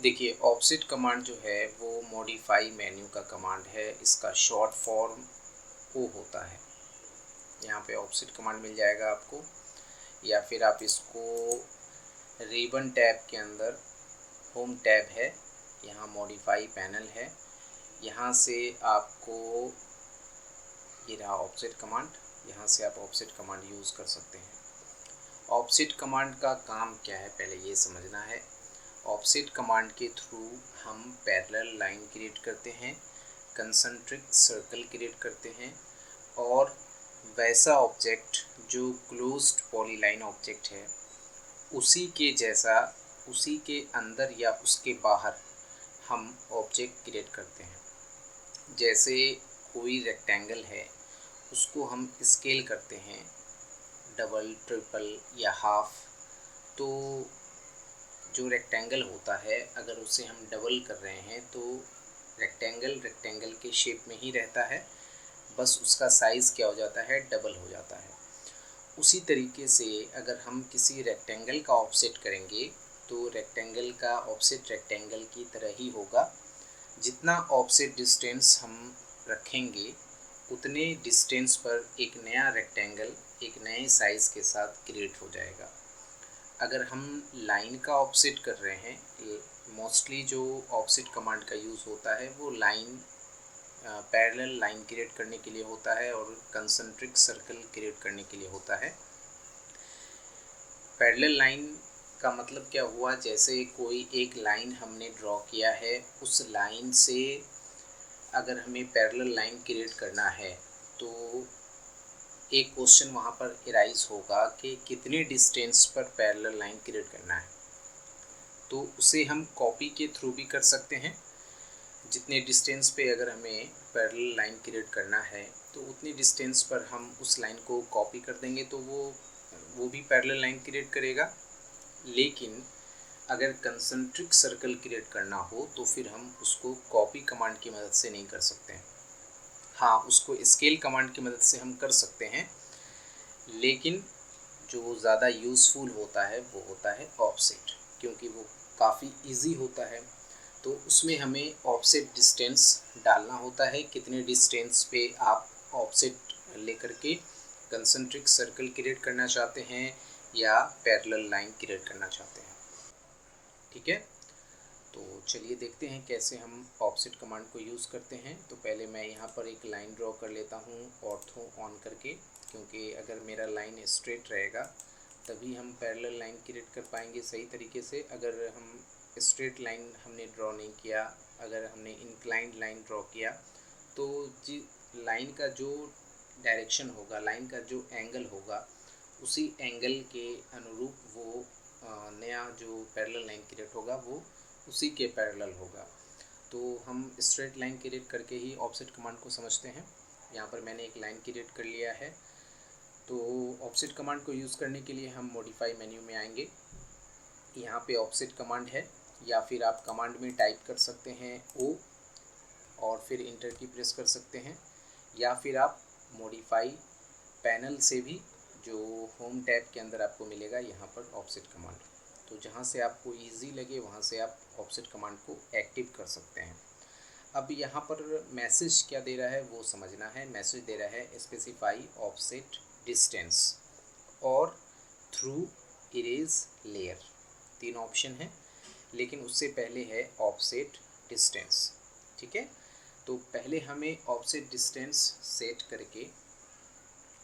देखिए offset command जो है वो मॉडिफाई मेन्यू का कमांड है। इसका शॉर्ट फॉर्म ओ होता है। यहाँ पे ऑफसेट कमांड मिल जाएगा आपको, या फिर आप इसको रिबन टैब के अंदर होम टैब है, यहाँ मॉडिफाई पैनल है, यहाँ से आपको ये रहा ऑफसेट कमांड, यहाँ से आप ऑफसेट कमांड यूज़ कर सकते हैं। ऑफसेट कमांड का काम क्या है पहले ये समझना है। ऑफसेट कमांड के थ्रू हम पैरेलल लाइन क्रिएट करते हैं, कंसंट्रिक सर्कल क्रिएट करते हैं, और वैसा ऑब्जेक्ट जो क्लोज्ड पॉलीलाइन ऑब्जेक्ट है उसी के जैसा, उसी के अंदर या उसके बाहर हम ऑब्जेक्ट क्रिएट करते हैं। जैसे कोई रेक्टेंगल है उसको हम स्केल करते हैं, डबल, ट्रिपल या हाफ। तो जो रेक्टेंगल होता है अगर उसे हम डबल कर रहे हैं तो रेक्टेंगल के शेप में ही रहता है, बस उसका साइज़ क्या हो जाता है, डबल हो जाता है। उसी तरीके से अगर हम किसी रेक्टेंगल का ऑफसेट करेंगे तो रेक्टेंगल का ऑफसेट रेक्टेंगल की तरह ही होगा। जितना ऑफसेट डिस्टेंस हम रखेंगे उतने डिस्टेंस पर एक नया रेक्टेंगल एक नए साइज़ के साथ क्रिएट हो जाएगा। अगर हम लाइन का ऑफसेट कर रहे हैं, मोस्टली जो ऑफसेट कमांड का यूज़ होता है वो लाइन पैरेलल लाइन क्रिएट करने के लिए होता है और कंसंट्रिक सर्कल क्रिएट करने के लिए होता है। पैरेलल लाइन का मतलब क्या हुआ, जैसे कोई एक लाइन हमने ड्रॉ किया है, उस लाइन से अगर हमें पैरेलल लाइन क्रिएट करना है तो एक क्वेश्चन वहाँ पर एराइज होगा कि कितने डिस्टेंस पर पैरेलल लाइन क्रिएट करना है। तो उसे हम कॉपी के थ्रू भी कर सकते हैं। जितने डिस्टेंस पे अगर हमें पैरेलल लाइन क्रिएट करना है तो उतने डिस्टेंस पर हम उस लाइन को कॉपी कर देंगे तो वो भी पैरेलल लाइन क्रिएट करेगा। लेकिन अगर कंसंट्रिक सर्कल क्रिएट करना हो तो फिर हम उसको कॉपी कमांड की मदद से नहीं कर सकते हैं। हाँ, उसको स्केल कमांड की मदद से हम कर सकते हैं, लेकिन जो ज़्यादा यूज़फुल होता है वो होता है ऑफसेट, क्योंकि वो काफ़ी इजी होता है। तो उसमें हमें ऑफसेट डिस्टेंस डालना होता है, कितने डिस्टेंस पे आप ऑफसेट लेकर के कंसंट्रिक सर्कल क्रिएट करना चाहते हैं या पैरेलल लाइन क्रिएट करना चाहते हैं। ठीक है, तो चलिए देखते हैं कैसे हम ऑफसेट कमांड को यूज़ करते हैं। तो पहले मैं यहाँ पर एक लाइन ड्रॉ कर लेता हूँ ऑर्थो ऑन करके, क्योंकि अगर मेरा लाइन स्ट्रेट रहेगा तभी हम पैरेलल लाइन क्रिएट कर पाएंगे सही तरीके से। अगर हम स्ट्रेट लाइन हमने ड्रॉ नहीं किया, अगर हमने इंक्लाइंड लाइन ड्रॉ किया तो जी लाइन का जो डायरेक्शन होगा, लाइन का जो एंगल होगा, उसी एंगल के अनुरूप वो नया जो पैरेलल लाइन क्रिएट होगा वो उसी के पैरेलल होगा। तो हम स्ट्रेट लाइन क्रिएट करके ही ऑफसेट कमांड को समझते हैं। यहाँ पर मैंने एक लाइन क्रिएट कर लिया है। तो ऑफसेट कमांड को यूज़ करने के लिए हम मॉडिफाई मेन्यू में आएंगे, यहाँ पे ऑफसेट कमांड है, या फिर आप कमांड में टाइप कर सकते हैं ओ और फिर इंटर की प्रेस कर सकते हैं, या फिर आप मॉडिफाई पैनल से भी जो होम टैब के अंदर आपको मिलेगा यहाँ पर ऑफसेट कमांड, तो जहाँ से आपको इजी लगे वहाँ से आप ऑफसेट कमांड को एक्टिव कर सकते हैं। अब यहाँ पर मैसेज क्या दे रहा है वो समझना है। मैसेज दे रहा है स्पेसिफाई ऑफसेट डिस्टेंस और थ्रू इरेज लेयर, 3 ऑप्शन है, लेकिन उससे पहले है ऑफसेट डिस्टेंस। ठीक है, तो पहले हमें ऑफसेट डिस्टेंस सेट करके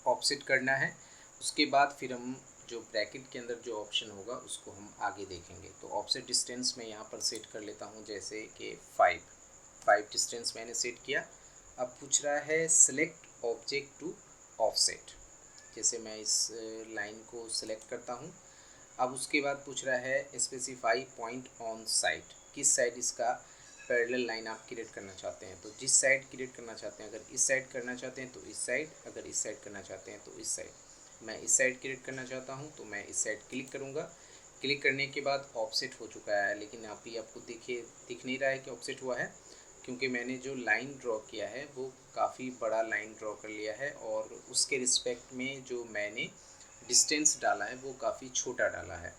ऑफसेट करना है, उसके बाद फिर हम जो ब्रैकेट के अंदर जो ऑप्शन होगा उसको हम आगे देखेंगे। तो ऑफसेट डिस्टेंस मैं यहाँ पर सेट कर लेता हूँ, जैसे कि 5 डिस्टेंस मैंने सेट किया। अब पूछ रहा है सेलेक्ट ऑब्जेक्ट टू ऑफसेट, जैसे मैं इस लाइन को सिलेक्ट करता हूँ। अब उसके बाद पूछ रहा है स्पेसिफाई पॉइंट ऑन साइड, किस साइड इसका पैरेलल लाइन आप क्रिएट करना चाहते हैं। तो जिस साइड क्रिएट करना चाहते हैं, अगर इस साइड करना चाहते हैं तो इस साइड, अगर इस साइड करना चाहते हैं तो इस साइड। मैं इस साइड क्रिएट करना चाहता हूं तो मैं इस साइड क्लिक करूंगा। क्लिक करने के बाद ऑफसेट हो चुका है, लेकिन अभी आपको दिख नहीं रहा है कि ऑफसेट हुआ है, क्योंकि मैंने जो लाइन ड्रॉ किया है वो काफ़ी बड़ा लाइन ड्रॉ कर लिया है और उसके रिस्पेक्ट में जो मैंने डिस्टेंस डाला है वो काफ़ी छोटा डाला है।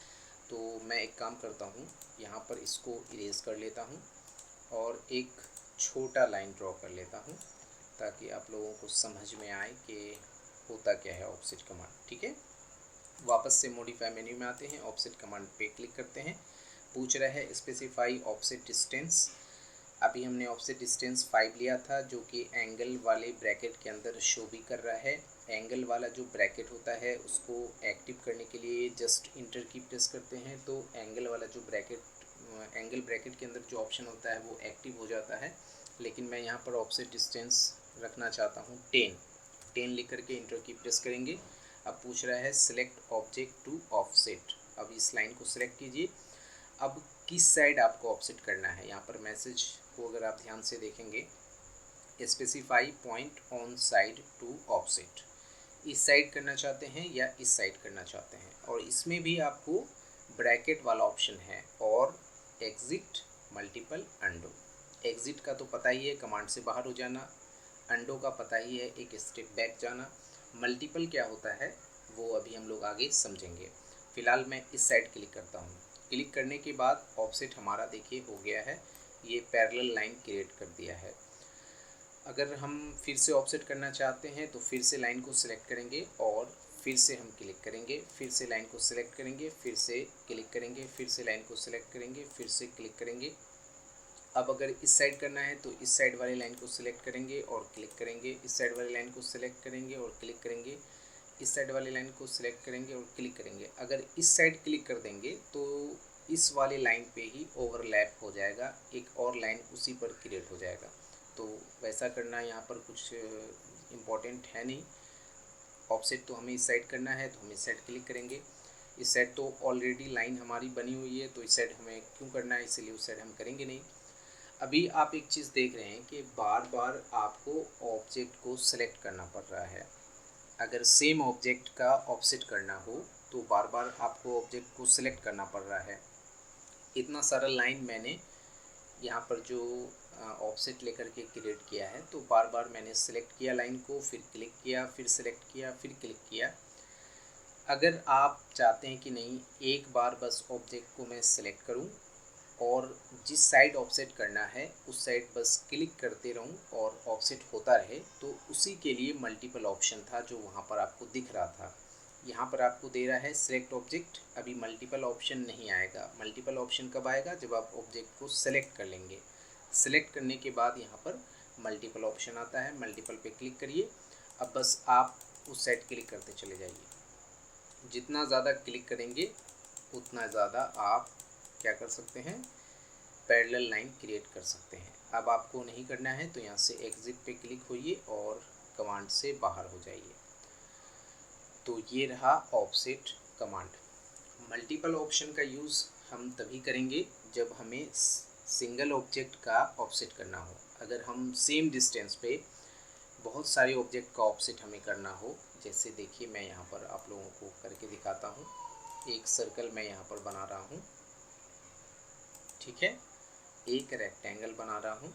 तो मैं एक काम करता हूँ, यहाँ पर इसको इरेज कर लेता हूँ और एक छोटा लाइन ड्रॉ कर लेता हूँ ताकि आप लोगों को समझ में आए कि होता क्या है ऑफसेट कमांड। ठीक है, वापस से मॉडिफाई मेन्यू में आते हैं, ऑफसेट कमांड पे क्लिक करते हैं। पूछ रहा है स्पेसिफाई ऑफसेट डिस्टेंस। अभी हमने ऑफसेट डिस्टेंस 5 लिया था जो कि एंगल वाले ब्रैकेट के अंदर शो भी कर रहा है। एंगल वाला जो ब्रैकेट होता है उसको एक्टिव करने के लिए जस्ट इंटर की प्रेस करते हैं तो एंगल वाला जो एंगल ब्रैकेट के अंदर जो ऑप्शन होता है वो एक्टिव हो जाता है। लेकिन मैं यहाँ पर ऑफसेट डिस्टेंस रखना चाहता हूँ 10 लिख करके इंटर की प्रेस करेंगे। अब पूछ रहा है सिलेक्ट ऑब्जेक्ट टू ऑफसेट। अब इस लाइन को सिलेक्ट कीजिए। अब किस साइड आपको ऑफसेट करना है, यहाँ पर मैसेज को अगर आप ध्यान से देखेंगे, specify point on side to offset, इस साइड करना चाहते हैं या इस साइड करना चाहते हैं। और इसमें भी आपको ब्रैकेट वाला ऑप्शन है और एग्जिट मल्टीपल अंडो। एग्जिट का तो पता ही है, कमांड से बाहर हो जाना। अंडो का पता ही है, एक स्टेप बैक जाना। मल्टीपल क्या होता है वो अभी हम लोग आगे समझेंगे। फिलहाल मैं इस साइड क्लिक करता हूँ। क्लिक करने के बाद ऑफसेट हमारा देखिए हो गया है, ये पैरेलल लाइन क्रिएट कर दिया है। अगर हम फिर से ऑफसेट करना चाहते हैं तो फिर से लाइन को सिलेक्ट करेंगे और फिर से हम क्लिक करेंगे, फिर से लाइन को सिलेक्ट करेंगे, फिर से क्लिक करेंगे, फिर से लाइन को सिलेक्ट करेंगे, फिर से क्लिक करेंगे। अब अगर इस साइड करना है तो इस साइड वाली लाइन को सिलेक्ट करेंगे और क्लिक करेंगे, इस साइड वाली लाइन को सिलेक्ट करेंगे और क्लिक करेंगे, इस साइड वाली लाइन को सिलेक्ट करेंगे और क्लिक करेंगे। अगर इस साइड क्लिक कर देंगे तो इस वाली लाइन पे ही ओवरलैप हो जाएगा, एक और लाइन उसी पर क्रिएट हो जाएगा। तो वैसा करना यहाँ पर कुछ इम्पोर्टेंट है नहीं। ऑफसेट तो हमें इस साइड करना है तो हम इस साइड क्लिक करेंगे। इस साइड तो ऑलरेडी लाइन हमारी बनी हुई है तो इस साइड हमें क्यों करना है, इसलिए उस साइड हम करेंगे नहीं। अभी आप एक चीज़ देख रहे हैं कि बार बार आपको ऑब्जेक्ट को सिलेक्ट करना पड़ रहा है। अगर सेम ऑब्जेक्ट का ऑफसेट करना हो तो बार बार आपको ऑब्जेक्ट को सिलेक्ट करना पड़ रहा है। इतना सारा लाइन मैंने यहाँ पर जो ऑफसेट लेकर के क्रिएट किया है तो बार बार मैंने सिलेक्ट किया लाइन को, फिर क्लिक किया, फिर सिलेक्ट किया, फिर क्लिक किया। अगर आप चाहते हैं कि नहीं एक बार बस ऑब्जेक्ट को मैं सिलेक्ट करूं और जिस साइड ऑफसेट करना है उस साइड बस क्लिक करते रहूं और ऑफसेट होता रहे, तो उसी के लिए मल्टीपल ऑप्शन था जो वहां पर आपको दिख रहा था। यहाँ पर आपको दे रहा है सिलेक्ट ऑब्जेक्ट, अभी मल्टीपल ऑप्शन नहीं आएगा। मल्टीपल ऑप्शन कब आएगा, जब आप ऑब्जेक्ट को सेलेक्ट कर लेंगे। सेलेक्ट करने के बाद यहाँ पर मल्टीपल ऑप्शन आता है, मल्टीपल पे क्लिक करिए। अब बस आप उस साइड क्लिक करते चले जाइए। जितना ज़्यादा क्लिक करेंगे उतना ज़्यादा आप क्या कर सकते हैं, पैरेलल लाइन क्रिएट कर सकते हैं। अब आपको नहीं करना है तो यहाँ से एग्जिट पे क्लिक होइए और कमांड से बाहर हो जाइए। तो ये रहा ऑफसेट कमांड। मल्टीपल ऑप्शन का यूज़ हम तभी करेंगे जब हमें सिंगल ऑब्जेक्ट का ऑफसेट करना हो। अगर हम सेम डिस्टेंस पे बहुत सारे ऑब्जेक्ट का ऑफसेट हमें करना हो, जैसे देखिए मैं यहाँ पर आप लोगों को करके दिखाता हूँ। एक सर्कल मैं यहाँ पर बना रहा हूँ, ठीक है, एक रेक्टेंगल बना रहा हूँ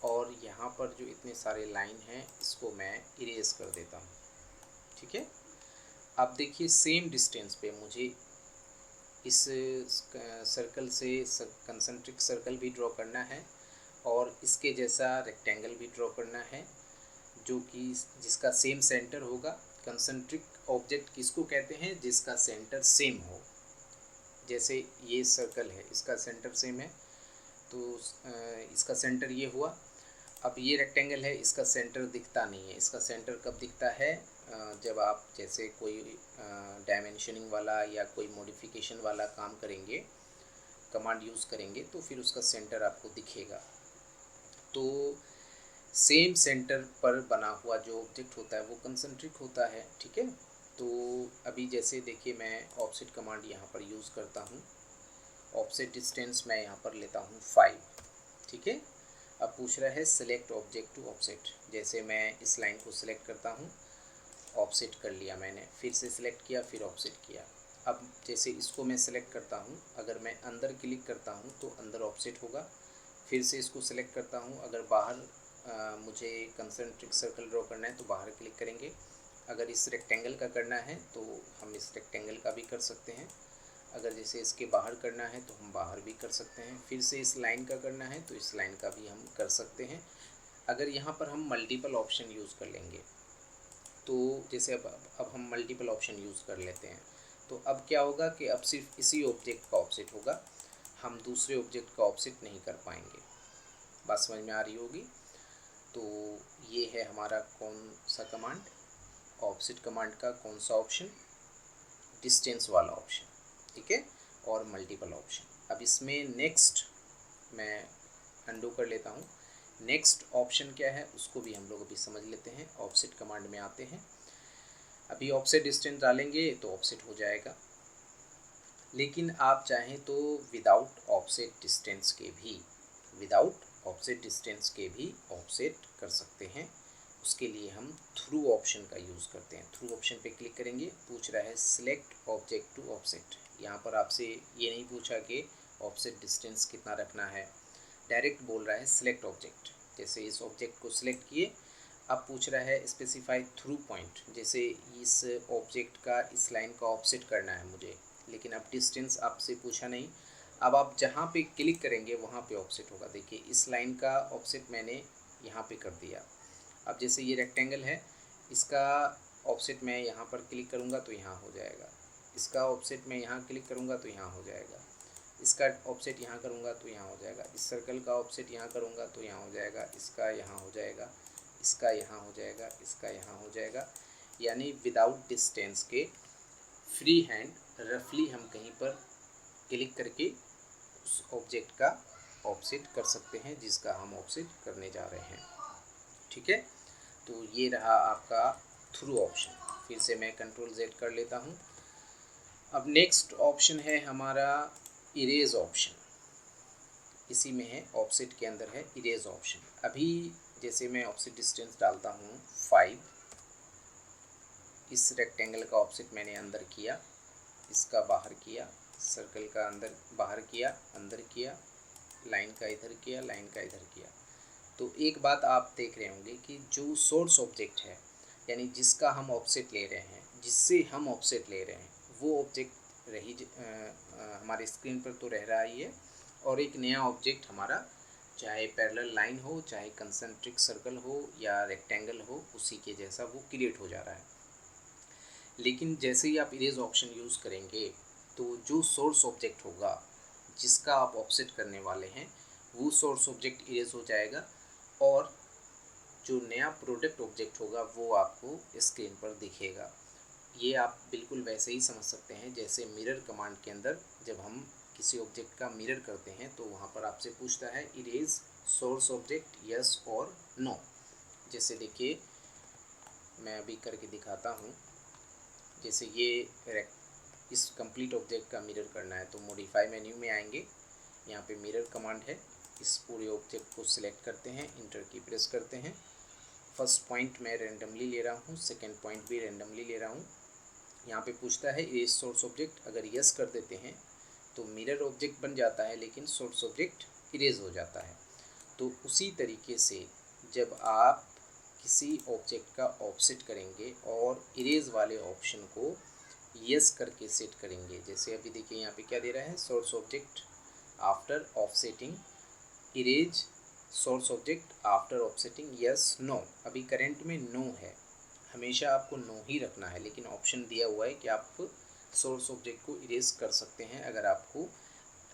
और यहाँ पर जो इतने सारे लाइन हैं इसको मैं इरेज कर देता हूँ। ठीक है, अब देखिए सेम डिस्टेंस पे मुझे इस सर्कल से कंसेंट्रिक सर्कल भी ड्रॉ करना है और इसके जैसा रेक्टेंगल भी ड्रॉ करना है जो कि जिसका सेम सेंटर होगा। कंसेंट्रिक ऑब्जेक्ट किसको कहते हैं, जिसका सेंटर सेम हो। जैसे ये सर्कल है, इसका सेंटर सेम है तो इसका सेंटर ये हुआ। अब ये रेक्टेंगल है, इसका सेंटर दिखता नहीं है। इसका सेंटर कब दिखता है, जब आप जैसे कोई डायमेंशनिंग वाला या कोई मॉडिफिकेशन वाला काम करेंगे, कमांड यूज़ करेंगे तो फिर उसका सेंटर आपको दिखेगा। तो सेम सेंटर पर बना हुआ जो ऑब्जेक्ट होता है वो कंसेंट्रिक होता है। ठीक है, तो अभी जैसे देखिए मैं ऑफसेट कमांड यहाँ पर यूज़ करता हूँ। ऑफसेट डिस्टेंस मैं यहाँ पर लेता हूँ 5। ठीक है, अब पूछ रहा है सिलेक्ट ऑब्जेक्ट टू ऑफसेट। जैसे मैं इस लाइन को सिलेक्ट करता हूँ, ऑफसेट कर लिया मैंने, फिर से सिलेक्ट किया, फिर ऑफसेट किया। अब जैसे इसको मैं सिलेक्ट करता हूँ, अगर मैं अंदर क्लिक करता हूँ तो अंदर ऑफसेट होगा। फिर से इसको सिलेक्ट करता हूँ, अगर बाहर मुझे कंसेंट्रिक सर्कल ड्रॉ करना है तो बाहर क्लिक करेंगे। अगर इस रेक्टेंगल का करना है तो हम इस रेक्टेंगल का भी कर सकते हैं, अगर जैसे इसके बाहर करना है तो हम बाहर भी कर सकते हैं, फिर से इस लाइन का करना है तो इस लाइन का भी हम कर सकते हैं। अगर यहाँ पर हम मल्टीपल ऑप्शन यूज़ कर लेंगे तो जैसे अब हम मल्टीपल ऑप्शन यूज़ कर लेते हैं तो अब क्या होगा कि अब सिर्फ इसी ऑब्जेक्ट का ऑफसेट होगा, हम दूसरे ऑब्जेक्ट का ऑफसेट नहीं कर पाएंगे। बात समझ में आ रही होगी। तो ये है हमारा कौन सा कमांड, ऑफसेट कमांड का कौन सा ऑप्शन, डिस्टेंस वाला ऑप्शन, ठीक है, और मल्टीपल ऑप्शन। अब इसमें नेक्स्ट मैं अंडू कर लेता हूँ। नेक्स्ट ऑप्शन क्या है उसको भी हम लोग अभी समझ लेते हैं। ऑफसेट कमांड में आते हैं, अभी ऑफसेट डिस्टेंस डालेंगे तो ऑफसेट हो जाएगा, लेकिन आप चाहें तो विदाउट ऑफसेट डिस्टेंस के भी ऑफसेट कर सकते हैं। उसके लिए हम थ्रू ऑप्शन का यूज़ करते हैं। थ्रू ऑप्शन पे क्लिक करेंगे, पूछ रहा है सिलेक्ट ऑब्जेक्ट टू ऑफसेट। यहाँ पर आपसे ये नहीं पूछा कि ऑफसेट डिस्टेंस कितना रखना है, डायरेक्ट बोल रहा है सिलेक्ट ऑब्जेक्ट। जैसे इस ऑब्जेक्ट को सिलेक्ट किए, अब पूछ रहा है स्पेसिफाई थ्रू पॉइंट, जैसे इस ऑब्जेक्ट का इस लाइन का ऑफसेट करना है मुझे, लेकिन अब डिस्टेंस आपसे पूछा नहीं। अब आप जहाँ पे क्लिक करेंगे वहाँ पे ऑफसेट होगा। देखिए इस लाइन का ऑफसेट मैंने यहाँ पे कर दिया। अब जैसे ये रेक्टेंगल है, इसका ऑफसेट मैं यहाँ पर क्लिक करूँगा तो यहाँ हो जाएगा, इसका ऑफसेट मैं यहाँ क्लिक करूँगा तो यहाँ हो जाएगा, इसका ऑफसेट यहाँ करूँगा तो यहाँ हो जाएगा, इस सर्कल का ऑफसेट यहाँ करूँगा तो यहाँ हो जाएगा, इसका यहाँ हो जाएगा, इसका यहाँ हो जाएगा, इसका यहाँ हो जाएगा। यानी विदाउट डिस्टेंस के फ्री हैंड रफली हम कहीं पर क्लिक करके उस ऑब्जेक्ट का ऑफसेट कर सकते हैं जिसका हम ऑफसेट करने जा रहे हैं, ठीक है। तो ये रहा आपका थ्रू ऑप्शन। फिर से मैं कंट्रोल Z कर लेता हूँ। अब नेक्स्ट ऑप्शन है हमारा इरेज ऑप्शन, इसी में है ऑफसेट के अंदर है इरेज ऑप्शन। अभी जैसे मैं ऑफसेट डिस्टेंस डालता हूँ 5, इस रेक्टेंगल का ऑफसेट मैंने अंदर किया, इसका बाहर किया, सर्कल का अंदर बाहर किया, अंदर किया, लाइन का इधर किया, लाइन का इधर किया। तो एक बात आप देख रहे होंगे कि जो सोर्स ऑब्जेक्ट है, यानी जिसका हम ऑफसेट ले रहे हैं, जिससे हम ऑफसेट ले रहे हैं, वो ऑब्जेक्ट हमारे स्क्रीन पर तो रह रहा ही है, और एक नया ऑब्जेक्ट हमारा, चाहे पैरेलल लाइन हो, चाहे कंसेंट्रिक सर्कल हो या रेक्टेंगल हो, उसी के जैसा वो क्रिएट हो जा रहा है। लेकिन जैसे ही आप इरेज ऑप्शन यूज़ करेंगे तो जो सोर्स ऑब्जेक्ट होगा जिसका आप ऑफसेट करने वाले हैं, वो सोर्स ऑब्जेक्ट इरेज हो जाएगा, और जो नया प्रोडक्ट ऑब्जेक्ट होगा वो आपको स्क्रीन पर दिखेगा। ये आप बिल्कुल वैसे ही समझ सकते हैं जैसे मिरर कमांड के अंदर जब हम किसी ऑब्जेक्ट का मिरर करते हैं तो वहाँ पर आपसे पूछता है इरेज सोर्स ऑब्जेक्ट यस और नो। जैसे देखिए मैं अभी करके दिखाता हूँ, जैसे ये इस कंप्लीट ऑब्जेक्ट का मिरर करना है तो मॉडिफाई मेन्यू में आएंगे, यहाँ पे मिरर कमांड है, इस पूरे ऑब्जेक्ट को सिलेक्ट करते हैं, इंटर की प्रेस करते हैं। फर्स्ट पॉइंट मैं रेंडमली ले रहा हूँ, सेकंड पॉइंट भी रेंडमली ले रहा हूँ। यहाँ पे पूछता है इरेज सोर्स ऑब्जेक्ट, अगर यस कर देते हैं तो मिरर ऑब्जेक्ट बन जाता है लेकिन सोर्स ऑब्जेक्ट इरेज हो जाता है। तो उसी तरीके से जब आप किसी ऑब्जेक्ट का ऑफसेट करेंगे और इरेज वाले ऑप्शन को यस करके सेट करेंगे, जैसे अभी देखिए यहाँ पे क्या दे रहा है, source object after offsetting erase source object after offsetting yes no. अभी करंट में नो है, हमेशा आपको नो ही रखना है, लेकिन ऑप्शन दिया हुआ है कि आप सोर्स ऑब्जेक्ट को इरेज कर सकते हैं अगर आपको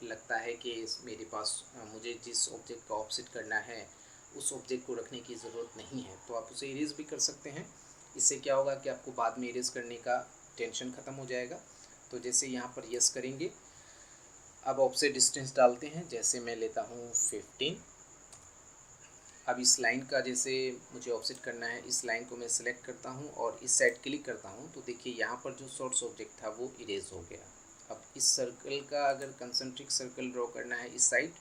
लगता है कि मेरे पास मुझे जिस ऑब्जेक्ट का ऑफसेट करना है उस ऑब्जेक्ट को रखने की ज़रूरत नहीं है, तो आप उसे इरेज भी कर सकते हैं। इससे क्या होगा कि आपको बाद में इरेज करने का टेंशन ख़त्म हो जाएगा। तो जैसे यहाँ पर यस करेंगे, अब ऑफसेट डिस्टेंस डालते हैं, जैसे मैं लेता हूँ 15। अब इस लाइन का जैसे मुझे ऑफसेट करना है, इस लाइन को मैं सिलेक्ट करता हूँ और इस साइड क्लिक करता हूँ, तो देखिए यहाँ पर जो सोर्स ऑब्जेक्ट था वो इरेज हो गया। अब इस सर्कल का अगर कंसेंट्रिक सर्कल ड्रॉ करना है इस साइड,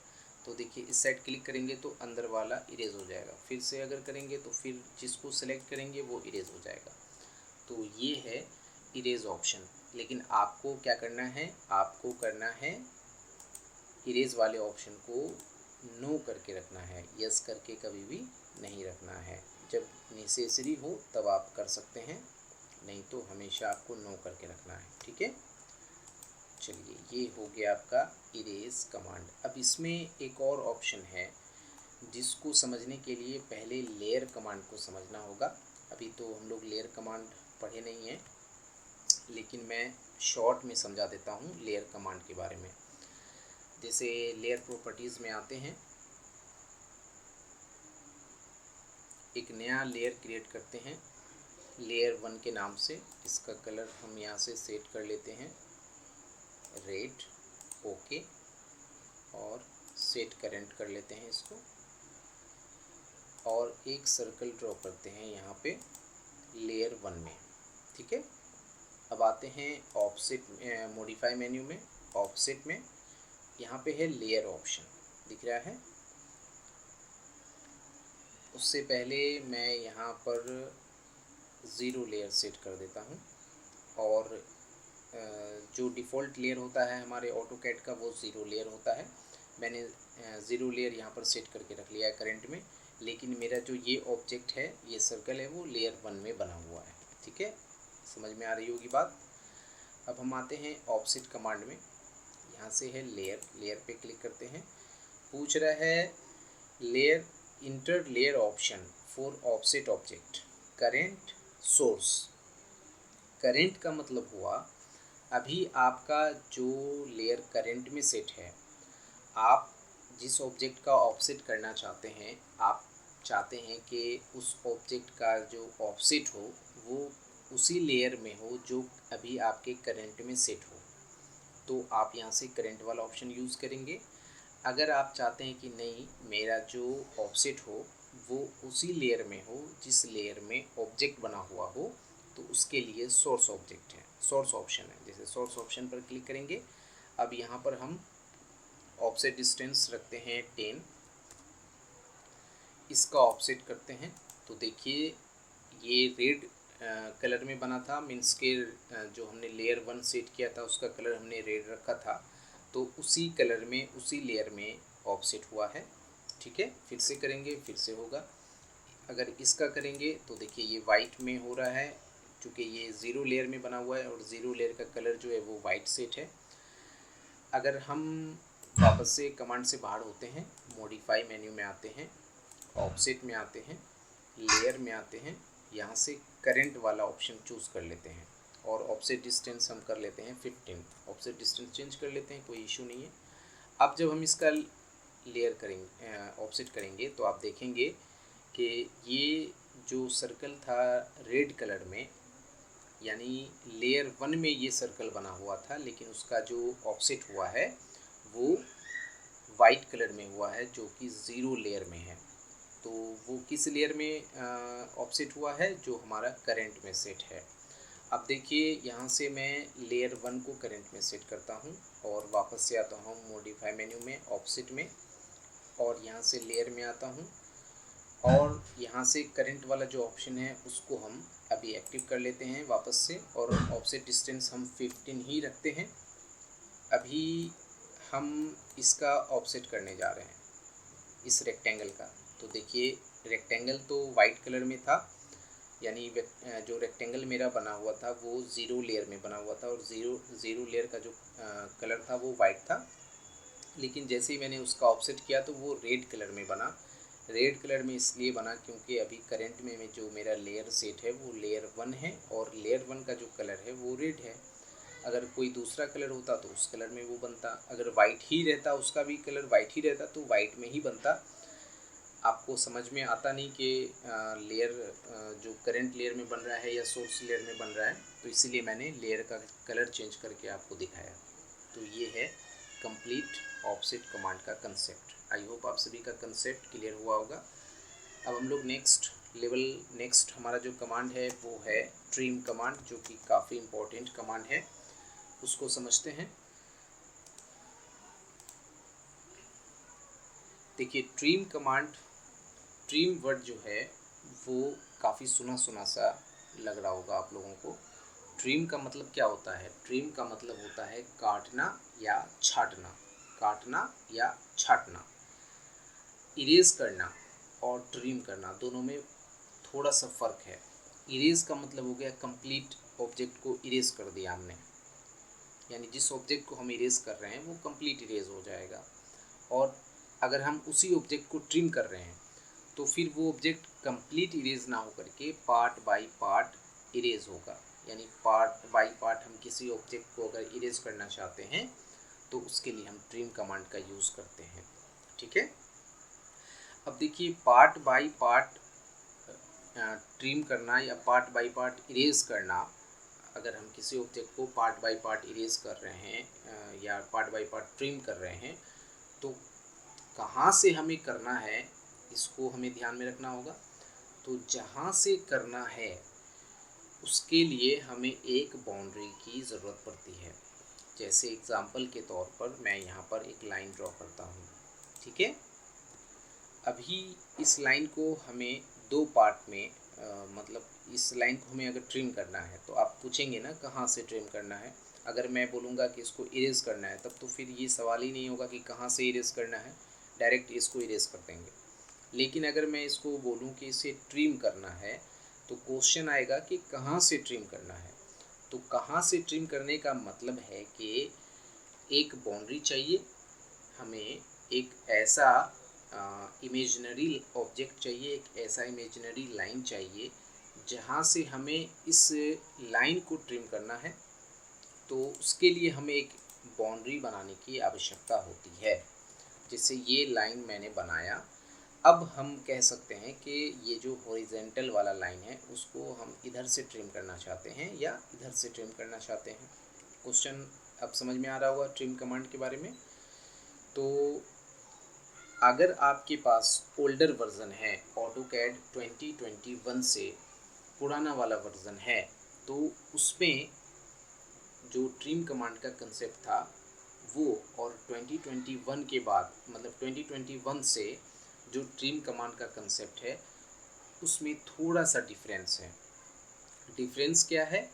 तो देखिए इस साइड क्लिक करेंगे तो अंदर वाला इरेज हो जाएगा, फिर से अगर करेंगे तो फिर जिसको सिलेक्ट करेंगे वो इरेज हो जाएगा। तो ये है इरेज ऑप्शन। लेकिन आपको क्या करना है, आपको करना है इरेज वाले ऑप्शन को नो करके रखना है, यस करके कभी भी नहीं रखना है। जब नेसेसरी हो तब आप कर सकते हैं, नहीं तो हमेशा आपको नो करके रखना है, ठीक है। चलिए, ये हो गया आपका इरेज कमांड। अब इसमें एक और ऑप्शन है जिसको समझने के लिए पहले लेयर कमांड को समझना होगा। अभी तो हम लोग लेयर कमांड पढ़े नहीं हैं, लेकिन मैं शॉर्ट में समझा देता हूँ लेयर कमांड के बारे में। जैसे लेयर प्रॉपर्टीज़ में आते हैं, एक नया लेयर क्रिएट करते हैं लेयर 1 के नाम से। इसका कलर हम यहाँ से सेट कर लेते हैं रेड, ओके, और सेट करेंट कर लेते हैं इसको, और एक सर्कल ड्रॉ करते हैं यहाँ पे लेयर 1 में, ठीक है। अब आते हैं ऑफसेट मॉडिफाई मेन्यू में, ऑफसेट में यहाँ पे है लेयर ऑप्शन, दिख रहा है। उससे पहले मैं यहाँ पर ज़ीरो लेयर सेट कर देता हूँ, और जो डिफ़ॉल्ट लेयर होता है हमारे ऑटोकैड का वो ज़ीरो लेयर होता है। मैंने ज़ीरो लेयर यहाँ पर सेट करके रख लिया है करंट में, लेकिन मेरा जो ये ऑब्जेक्ट है, ये सर्कल है, वो लेयर 1 में बना हुआ है, ठीक है। समझ में आ रही होगी बात। अब हम आते हैं ऑफसेट कमांड में, यहाँ से है लेयर, लेयर पे क्लिक करते हैं। पूछ रहा है layer inter layer option for offset object current source. Current का मतलब हुआ अभी आपका जो लेयर करंट में सेट है, आप जिस ऑब्जेक्ट का ऑफसेट करना चाहते हैं, आप चाहते हैं कि उस ऑब्जेक्ट का जो ऑफसेट हो वो उसी लेयर में हो जो अभी आपके करंट में सेट हो, तो आप यहाँ से करंट वाला ऑप्शन यूज़ करेंगे। अगर आप चाहते हैं कि नहीं, मेरा जो ऑफसेट हो वो उसी लेयर में हो जिस लेयर में ऑब्जेक्ट बना हुआ हो, तो उसके लिए सोर्स ऑब्जेक्ट है, सोर्स ऑप्शन है। जैसे सोर्स ऑप्शन पर क्लिक करेंगे। अब यहाँ पर हम ऑफसेट डिस्टेंस रखते हैं 10, इसका ऑफसेट करते हैं। तो देखिए ये रेड कलर में बना था, मीन्स के जो हमने लेयर 1 सेट किया था उसका कलर हमने रेड रखा था, तो उसी कलर में उसी लेयर में ऑफसेट हुआ है, ठीक है। फिर से करेंगे, फिर से होगा। अगर इसका करेंगे तो देखिए ये वाइट में हो रहा है, क्योंकि ये ज़ीरो लेयर में बना हुआ है और ज़ीरो लेयर का कलर जो है वो वाइट सेट है। अगर हम वापस से कमांड से बाहर होते हैं, मॉडिफाई मेन्यू में आते हैं, ऑफसेट में आते हैं, लेयर में आते हैं, यहाँ से करंट वाला ऑप्शन चूज़ कर लेते हैं, और ऑफसेट डिस्टेंस हम कर लेते हैं 15। ऑफसेट डिस्टेंस चेंज कर लेते हैं, कोई इशू नहीं है। अब जब हम इसका लेयर करेंगे, ऑफसेट करेंगे, तो आप देखेंगे कि ये जो सर्कल था रेड कलर में, यानी लेयर 1 में ये सर्कल बना हुआ था, लेकिन उसका जो ऑफसेट हुआ है वो वाइट कलर में हुआ है, जो कि ज़ीरो लेयर में है। तो वो किस लेयर में ऑफसेट हुआ है, जो हमारा करंट में सेट है। अब देखिए यहाँ से मैं लेयर 1 को करंट में सेट करता हूँ, और वापस से आता हूँ मॉडिफाई मेन्यू में, ऑफसेट में, और यहाँ से लेयर में आता हूँ, और यहाँ से करंट वाला जो ऑप्शन है उसको हम अभी एक्टिव कर लेते हैं वापस से, और ऑफसेट डिस्टेंस हम 15 ही रखते हैं। अभी हम इसका ऑफसेट करने जा रहे हैं इस रेक्टेंगल का। तो देखिए रेक्टेंगल तो वाइट कलर में था, यानी जो रेक्टेंगल मेरा बना हुआ था वो ज़ीरो लेयर में बना हुआ था, और ज़ीरो लेयर का जो कलर था वो वाइट था। लेकिन जैसे ही मैंने उसका ऑफसेट किया तो वो रेड कलर में बना। रेड कलर में इसलिए बना क्योंकि अभी करंट में जो मेरा लेयर सेट है वो लेयर 1 है, और लेयर 1 का जो कलर है वो रेड है। अगर कोई दूसरा कलर होता तो उस कलर में वो बनता, अगर वाइट ही रहता, उसका भी कलर वाइट ही रहता, तो वाइट में ही बनता। आपको समझ में आता नहीं कि लेयर जो करंट लेयर में बन रहा है या सोर्स लेयर में बन रहा है, तो इसीलिए मैंने लेयर का कलर चेंज करके आपको दिखाया। तो ये है कंप्लीट ऑफसेट कमांड का कंसेप्ट। आई होप आप सभी का कंसेप्ट क्लियर हुआ होगा। अब हम लोग नेक्स्ट हमारा जो कमांड है वो है ट्रिम कमांड, जो कि काफ़ी इम्पोर्टेंट कमांड है, उसको समझते हैं। देखिए ट्रिम कमांड, ट्रिम वर्ड जो है वो काफ़ी सुना सुना सा लग रहा होगा आप लोगों को। ट्रिम का मतलब क्या होता है? ट्रिम का मतलब होता है काटना या छाटना, काटना या छाटना। इरेज करना और ट्रिम करना दोनों में थोड़ा सा फ़र्क है। इरेज का मतलब हो गया कंप्लीट ऑब्जेक्ट को इरेज कर दिया हमने, यानी जिस ऑब्जेक्ट को हम इरेज कर रहे हैं वो कंप्लीट इरेज हो जाएगा। और अगर हम उसी ऑब्जेक्ट को ट्रिम कर रहे हैं तो फिर वो ऑब्जेक्ट कंप्लीट इरेज ना होकर के पार्ट बाय पार्ट इरेज होगा, यानी पार्ट बाय पार्ट हम किसी ऑब्जेक्ट को अगर इरेज करना चाहते हैं तो उसके लिए हम ट्रिम कमांड का यूज़ करते हैं। ठीक है, अब देखिए पार्ट बाय पार्ट ट्रिम करना या पार्ट बाय पार्ट इरेज करना, अगर हम किसी ऑब्जेक्ट को पार्ट बाय पार्ट इरेज कर रहे हैं या पार्ट बाय पार्ट ट्रिम कर रहे हैं तो कहाँ से हमें करना है इसको हमें ध्यान में रखना होगा। तो जहाँ से करना है उसके लिए हमें एक बाउंड्री की ज़रूरत पड़ती है। जैसे एग्जांपल के तौर पर मैं यहाँ पर एक लाइन ड्रॉ करता हूँ। ठीक है, अभी इस लाइन को हमें दो पार्ट में मतलब इस लाइन को हमें अगर ट्रिम करना है तो आप पूछेंगे ना कहाँ से ट्रिम करना है। अगर मैं बोलूँगा कि इसको इरेज करना है तब तो फिर ये सवाल ही नहीं होगा कि कहाँ से इरेज करना है, डायरेक्ट इसको इरेज कर देंगे। लेकिन अगर मैं इसको बोलूँ कि इसे ट्रिम करना है तो क्वेश्चन आएगा कि कहाँ से ट्रिम करना है। तो कहाँ से ट्रिम करने का मतलब है कि एक बाउंड्री चाहिए हमें, एक ऐसा इमेजिनरी ऑब्जेक्ट चाहिए, एक ऐसा इमेजिनरी लाइन चाहिए जहाँ से हमें इस लाइन को ट्रिम करना है। तो उसके लिए हमें एक बाउंड्री बनाने की आवश्यकता होती है। जैसे ये लाइन मैंने बनाया, अब हम कह सकते हैं कि ये जो हॉरिजेंटल वाला लाइन है उसको हम इधर से ट्रिम करना चाहते हैं या इधर से ट्रिम करना चाहते हैं। क्वेश्चन अब समझ में आ रहा होगा ट्रिम कमांड के बारे में। तो अगर आपके पास ओल्डर वर्ज़न है, ऑटोकैड 2021 से पुराना वाला वर्ज़न है, तो उसमें जो ट्रिम कमांड का कंसेप्ट था वो और 2021 के बाद मतलब 2021 से जो ट्रिम कमांड का कंसेप्ट है उसमें थोड़ा सा डिफरेंस है। डिफरेंस क्या है?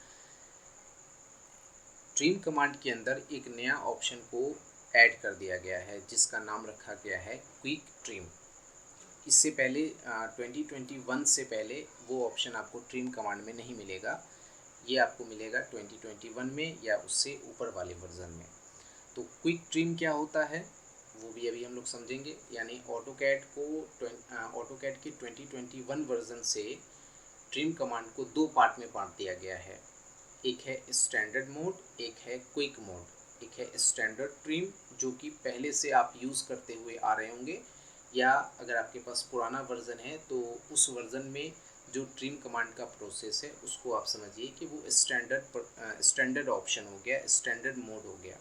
ट्रिम कमांड के अंदर एक नया ऑप्शन को ऐड कर दिया गया है जिसका नाम रखा गया है क्विक ट्रिम। इससे पहले 2021 से पहले वो ऑप्शन आपको ट्रिम कमांड में नहीं मिलेगा, ये आपको मिलेगा 2021 में या उससे ऊपर वाले वर्जन में। तो क्विक ट्रिम क्या होता है वो भी अभी हम लोग समझेंगे। यानी ऑटोकैड के 2021 वर्जन से ट्रिम कमांड को दो पार्ट में बांट दिया गया है। एक है स्टैंडर्ड मोड, एक है क्विक मोड। एक है स्टैंडर्ड ट्रिम जो कि पहले से आप यूज़ करते हुए आ रहे होंगे, या अगर आपके पास पुराना वर्जन है तो उस वर्जन में जो ट्रिम कमांड का प्रोसेस है उसको आप समझिए कि वो स्टैंडर्ड ऑप्शन हो गया, स्टैंडर्ड मोड हो गया।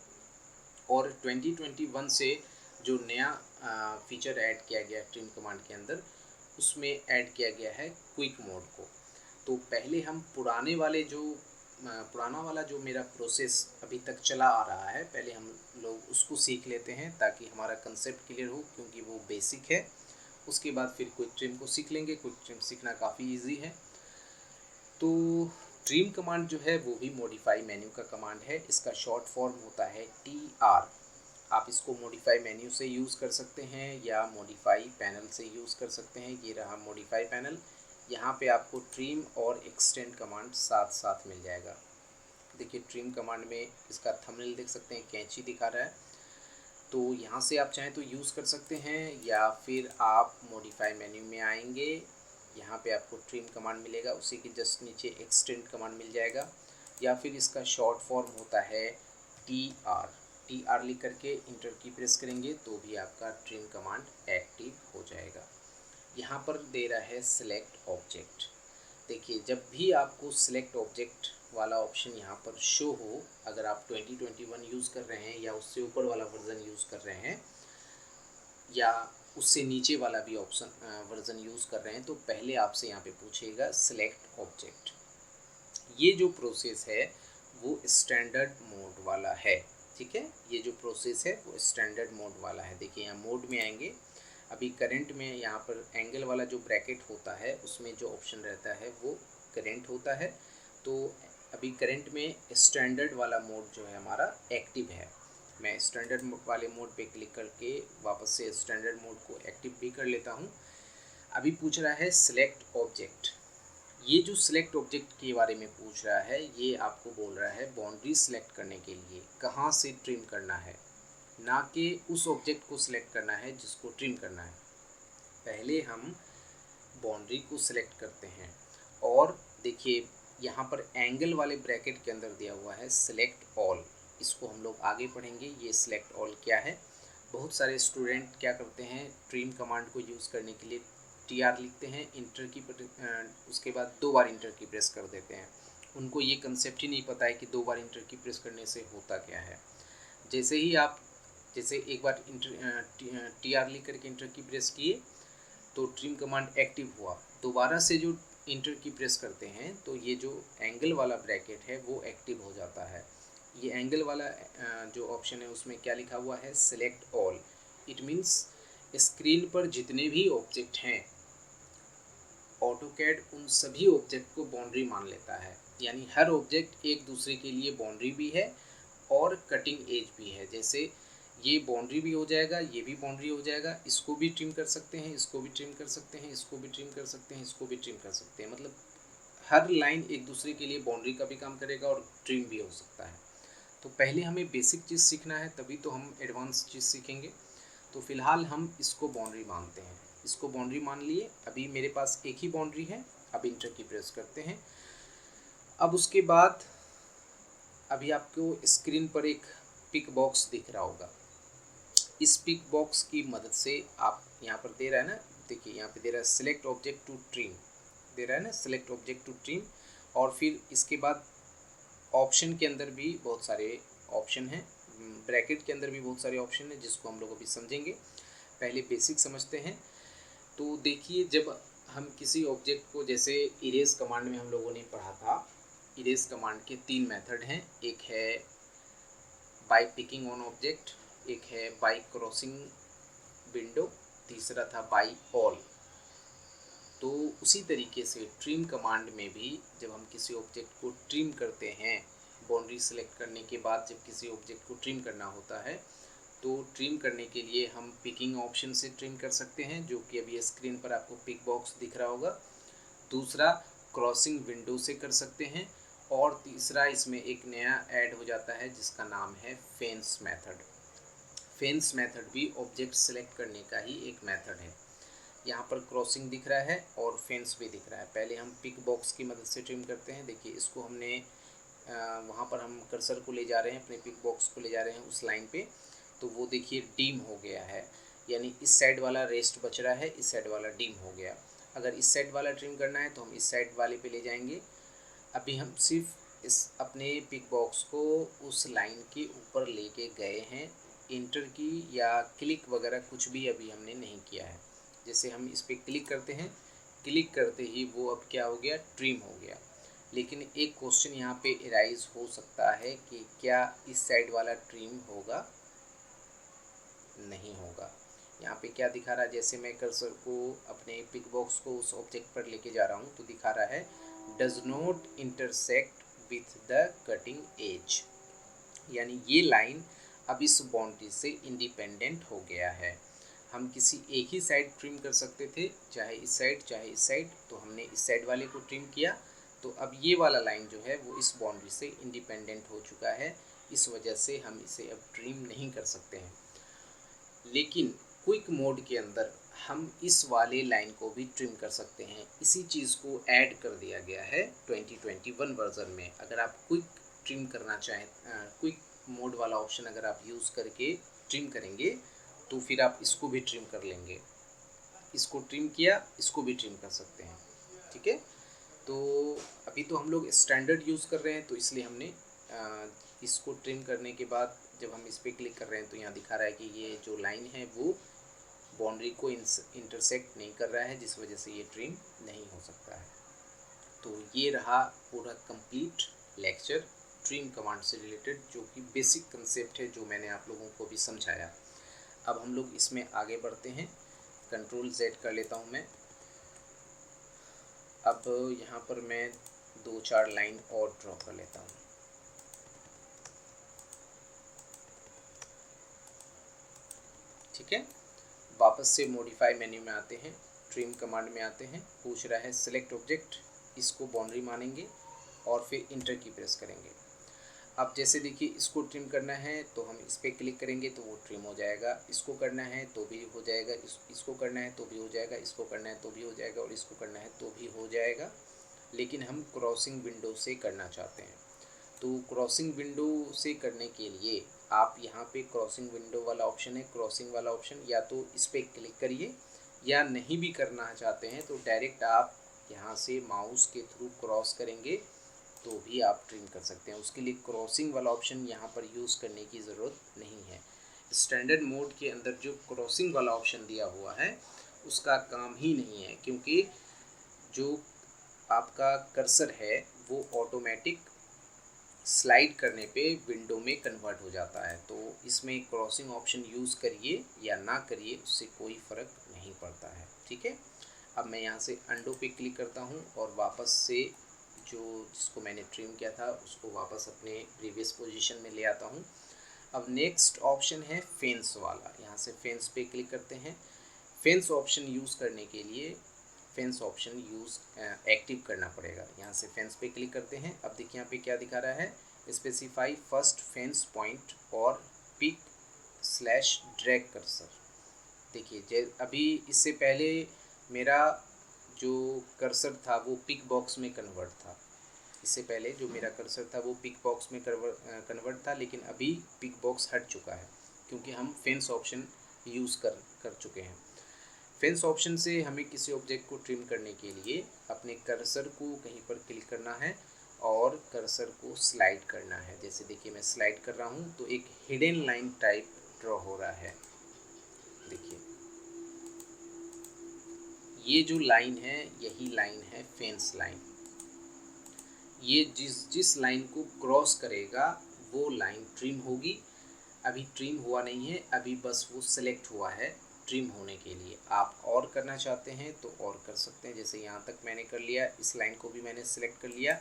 और 2021 से जो नया फीचर ऐड किया गया ट्रिम कमांड के अंदर उसमें ऐड किया गया है क्विक मोड को। तो पहले हम पुराना वाला जो मेरा प्रोसेस अभी तक चला आ रहा है पहले हम लोग उसको सीख लेते हैं ताकि हमारा कंसेप्ट क्लियर हो, क्योंकि वो बेसिक है। उसके बाद फिर क्विक ट्रिम को सीख लेंगे। क्विक ट्रिम सीखना काफ़ी इजी है। तो ट्रिम कमांड जो है वो भी मॉडिफाई मेन्यू का कमांड है। इसका शॉर्ट फॉर्म होता है TR। आप इसको मॉडिफाई मेन्यू से यूज़ कर सकते हैं या मॉडिफाई पैनल से यूज़ कर सकते हैं। ये रहा मॉडिफाई पैनल। यहाँ पे आपको ट्रिम और एक्सटेंड कमांड साथ साथ मिल जाएगा। देखिए ट्रिम कमांड में इसका थंबनेल देख सकते हैं, कैंची दिखा रहा है। तो यहाँ से आप चाहें तो यूज़ कर सकते हैं या फिर आप मॉडिफाई मेन्यू में आएंगे, यहाँ पे आपको ट्रिम कमांड मिलेगा, उसी के जस्ट नीचे एक्सटेंड कमांड मिल जाएगा। या फिर इसका शॉर्ट फॉर्म होता है TR लिख करके इंटर की प्रेस करेंगे तो भी आपका ट्रिम कमांड एक्टिव हो जाएगा। यहाँ पर दे रहा है सिलेक्ट ऑब्जेक्ट। देखिए जब भी आपको सिलेक्ट ऑब्जेक्ट वाला ऑप्शन यहाँ पर शो हो, अगर आप 2021 यूज़ कर रहे हैं या उससे ऊपर वाला वर्ज़न यूज़ कर रहे हैं या उससे नीचे वाला भी ऑप्शन वर्ज़न यूज़ कर रहे हैं, तो पहले आपसे यहाँ पे पूछेगा सिलेक्ट ऑब्जेक्ट। ये जो प्रोसेस है वो स्टैंडर्ड मोड वाला है। ठीक है, ये जो प्रोसेस है वो स्टैंडर्ड मोड वाला है। देखिए यहाँ मोड में आएंगे, अभी करंट में यहाँ पर एंगल वाला जो ब्रैकेट होता है उसमें जो ऑप्शन रहता है वो करंट होता है। तो अभी करंट में स्टैंडर्ड वाला मोड जो है हमारा एक्टिव है। मैं स्टैंडर्ड वाले मोड पे क्लिक करके वापस से स्टैंडर्ड मोड को एक्टिव भी कर लेता हूँ। अभी पूछ रहा है सिलेक्ट ऑब्जेक्ट। ये जो सिलेक्ट ऑब्जेक्ट के बारे में पूछ रहा है, ये आपको बोल रहा है बाउंड्री सिलेक्ट करने के लिए कहाँ से ट्रिम करना है, ना कि उस ऑब्जेक्ट को सिलेक्ट करना है जिसको ट्रिम करना है। पहले हम बाउंड्री को सिलेक्ट करते हैं और देखिए यहाँ पर एंगल वाले ब्रैकेट के अंदर दिया हुआ है सिलेक्ट ऑल। इसको हम लोग आगे पढ़ेंगे, ये सिलेक्ट ऑल क्या है। बहुत सारे स्टूडेंट क्या करते हैं, ट्रिम कमांड को यूज़ करने के लिए TR लिखते हैं, इंटर की उसके बाद 2 बार इंटर की प्रेस कर देते हैं। उनको ये कंसेप्ट ही नहीं पता है कि 2 बार इंटर की प्रेस करने से होता क्या है। जैसे ही आप एक बार TR लिख करके इंटर की प्रेस किए तो ट्रिम कमांड एक्टिव हुआ। दोबारा से जो इंटर की प्रेस करते हैं तो ये जो एंगल वाला ब्रैकेट है वो एक्टिव हो जाता है। ये एंगल वाला जो ऑप्शन है उसमें क्या लिखा हुआ है, select all. It means screen पर जितने भी ऑब्जेक्ट हैं ऑटोकैड उन सभी ऑब्जेक्ट को बाउंड्री मान लेता है, यानी हर ऑब्जेक्ट एक दूसरे के लिए बाउंड्री भी है और कटिंग एज भी है। जैसे ये बाउंड्री भी हो जाएगा, ये भी बाउंड्री हो जाएगा, इसको भी ट्रिम कर सकते हैं, इसको भी ट्रिम कर सकते हैं, इसको भी ट्रिम कर सकते हैं, इसको भी ट्रिम कर सकते हैं। मतलब हर लाइन एक दूसरे के लिए बाउंड्री का भी काम करेगा और ट्रिम भी हो सकता है। तो पहले हमें बेसिक चीज़ सीखना है, तभी तो हम एडवांस चीज़ सीखेंगे। तो फिलहाल हम इसको बाउंड्री मानते हैं, इसको बाउंड्री मान लिए। अभी मेरे पास एक ही बाउंड्री है, अब इंटर की प्रेस करते हैं। अब उसके बाद अभी आपको स्क्रीन पर एक पिक बॉक्स दिख रहा होगा। इस पिक बॉक्स की मदद से आप यहाँ पर दे रहा है ना, देखिए यहाँ पे दे रहा है सिलेक्ट ऑब्जेक्ट टू ट्रिम, दे रहा है ना सिलेक्ट ऑब्जेक्ट टू ट्रिम। और फिर इसके बाद ऑप्शन के अंदर भी बहुत सारे ऑप्शन हैं, ब्रैकेट के अंदर भी बहुत सारे ऑप्शन हैं जिसको हम लोग अभी समझेंगे। पहले बेसिक समझते हैं। तो देखिए जब हम किसी ऑब्जेक्ट को, जैसे इरेज कमांड में हम लोगों ने पढ़ा था, इरेज कमांड के 3 मेथड हैं। एक है बाय पिकिंग ऑन ऑब्जेक्ट, एक है बाय क्रॉसिंग विंडो, तीसरा था बाय ऑल। तो उसी तरीके से ट्रिम कमांड में भी जब हम किसी ऑब्जेक्ट को ट्रिम करते हैं, बाउंड्री सेलेक्ट करने के बाद जब किसी ऑब्जेक्ट को ट्रिम करना होता है तो ट्रिम करने के लिए हम पिकिंग ऑप्शन से ट्रिम कर सकते हैं, जो कि अभी स्क्रीन पर आपको पिक बॉक्स दिख रहा होगा। दूसरा क्रॉसिंग विंडो से कर सकते हैं, और तीसरा इसमें एक नया ऐड हो जाता है जिसका नाम है फेंस मेथड। फेंस मेथड भी ऑब्जेक्ट सेलेक्ट करने का ही एक मेथड है। यहाँ पर क्रॉसिंग दिख रहा है और फेंस भी दिख रहा है। पहले हम पिक बॉक्स की मदद से ट्रिम करते हैं। देखिए इसको हमने वहाँ पर हम कर्सर को ले जा रहे हैं, अपने पिक बॉक्स को ले जा रहे हैं उस लाइन पे, तो वो देखिए डीम हो गया है, यानी इस साइड वाला रेस्ट बच रहा है, इस साइड वाला डीम हो गया। अगर इस साइड वाला ट्रिम करना है तो हम इस साइड वाले पे ले जाएंगे। अभी हम सिर्फ इस अपने पिक बॉक्स को उस लाइन के ऊपर लेके गए हैं, इंटर की या क्लिक वगैरह कुछ भी अभी हमने नहीं किया है। जैसे हम इस पर क्लिक करते हैं, क्लिक करते ही वो अब क्या हो गया, ट्रिम हो गया। लेकिन एक क्वेश्चन यहाँ पे एराइज हो सकता है कि क्या इस साइड वाला ट्रिम होगा, नहीं होगा। यहाँ पे क्या दिखा रहा है, जैसे मैं कर्सर को अपने पिक बॉक्स को उस ऑब्जेक्ट पर लेके जा रहा हूँ तो दिखा रहा है does not intersect with the cutting edge, यानी ये लाइन अब इस बाउंड्री से इंडिपेंडेंट हो गया है। हम किसी एक ही साइड ट्रिम कर सकते थे, चाहे इस साइड चाहे इस साइड, तो हमने इस साइड वाले को ट्रिम किया, तो अब ये वाला लाइन जो है वो इस बाउंड्री से इंडिपेंडेंट हो चुका है। इस वजह से हम इसे अब ट्रिम नहीं कर सकते हैं। लेकिन क्विक मोड के अंदर हम इस वाले लाइन को भी ट्रिम कर सकते हैं। इसी चीज़ को ऐड कर दिया गया है 2021 वर्जन में। अगर आप क्विक ट्रिम करना चाहें, क्विक मोड वाला ऑप्शन अगर आप यूज़ करके ट्रिम करेंगे तो फिर आप इसको भी ट्रिम कर लेंगे। इसको ट्रिम किया, इसको भी ट्रिम कर सकते हैं, ठीक है। तो अभी तो हम लोग स्टैंडर्ड यूज़ कर रहे हैं, तो इसलिए हमने इसको ट्रिम करने के बाद जब हम इस पर क्लिक कर रहे हैं तो यहाँ दिखा रहा है कि ये जो लाइन है वो बाउंड्री को इंटरसेक्ट नहीं कर रहा है, जिस वजह से ये ट्रिम नहीं हो सकता है। तो ये रहा पूरा कंप्लीट लेक्चर ट्रिम कमांड से रिलेटेड, जो कि बेसिक कंसेप्ट है जो मैंने आप लोगों को भी समझाया। अब हम लोग इसमें आगे बढ़ते हैं। कंट्रोल Z कर लेता हूँ मैं। अब यहाँ पर मैं 2-4 लाइन और ड्रॉ कर लेता हूँ। ठीक है, वापस से मॉडिफाई मेन्यू में आते हैं, ट्रिम कमांड में आते हैं। पूछ रहा है सिलेक्ट ऑब्जेक्ट, इसको बाउंड्री मानेंगे और फिर इंटर की प्रेस करेंगे। अब जैसे देखिए इसको ट्रिम करना है तो हम इस पर क्लिक करेंगे तो वो ट्रिम हो जाएगा, इसको करना है तो भी हो जाएगा, इसको करना है तो भी हो जाएगा, इसको करना है तो भी हो जाएगा और इसको करना है तो भी हो जाएगा। लेकिन हम क्रॉसिंग विंडो से करना चाहते हैं, तो क्रॉसिंग विंडो से करने के लिए आप यहाँ पे क्रॉसिंग विंडो वाला ऑप्शन है, क्रॉसिंग वाला ऑप्शन, या तो इस पर क्लिक करिए, या नहीं भी करना चाहते हैं तो डायरेक्ट आप यहाँ से माउस के थ्रू क्रॉस करेंगे तो भी आप ट्रिम कर सकते हैं। उसके लिए क्रॉसिंग वाला ऑप्शन यहाँ पर यूज़ करने की ज़रूरत नहीं है। स्टैंडर्ड मोड के अंदर जो क्रॉसिंग वाला ऑप्शन दिया हुआ है उसका काम ही नहीं है, क्योंकि जो आपका कर्सर है वो ऑटोमेटिक स्लाइड करने पे विंडो में कन्वर्ट हो जाता है। तो इसमें क्रॉसिंग ऑप्शन यूज़ करिए या ना करिए उससे कोई फ़र्क नहीं पड़ता है, ठीक है। अब मैं यहाँ से अंडो पे क्लिक करता हूँ और वापस से जिसको मैंने ट्रिम किया था उसको वापस अपने प्रीवियस पोजीशन में ले आता हूँ। अब नेक्स्ट ऑप्शन है फेंस वाला, यहाँ से फेंस पे क्लिक करते हैं। फेंस ऑप्शन यूज़ करने के लिए फेंस ऑप्शन एक्टिव करना पड़ेगा। यहाँ से फेंस पे क्लिक करते हैं। अब देखिए यहाँ पे क्या दिखा रहा है, स्पेसिफाई फर्स्ट फेंस पॉइंट और पिक स्लैश ड्रैग कर्सर। देखिए अभी इससे पहले मेरा जो कर्सर था वो पिक बॉक्स में कन्वर्ट था। इससे पहले जो मेरा कर्सर था वो पिक बॉक्स में कन्वर्ट था, लेकिन अभी पिक बॉक्स हट चुका है क्योंकि हम फेंस ऑप्शन यूज़ कर चुके हैं। फेंस ऑप्शन से हमें किसी ऑब्जेक्ट को ट्रिम करने के लिए अपने कर्सर को कहीं पर क्लिक करना है और कर्सर को स्लाइड करना है। जैसे देखिए मैं स्लाइड कर रहा हूँ तो एक हिडन लाइन टाइप ड्रॉ हो रहा है। देखिए ये जो लाइन है यही लाइन है फेंस लाइन। ये जिस लाइन को क्रॉस करेगा वो लाइन ट्रिम होगी। अभी ट्रिम हुआ नहीं है, अभी बस वो सिलेक्ट हुआ है ट्रिम होने के लिए। आप और करना चाहते हैं तो और कर सकते हैं, जैसे यहाँ तक मैंने कर लिया, इस लाइन को भी मैंने सिलेक्ट कर लिया।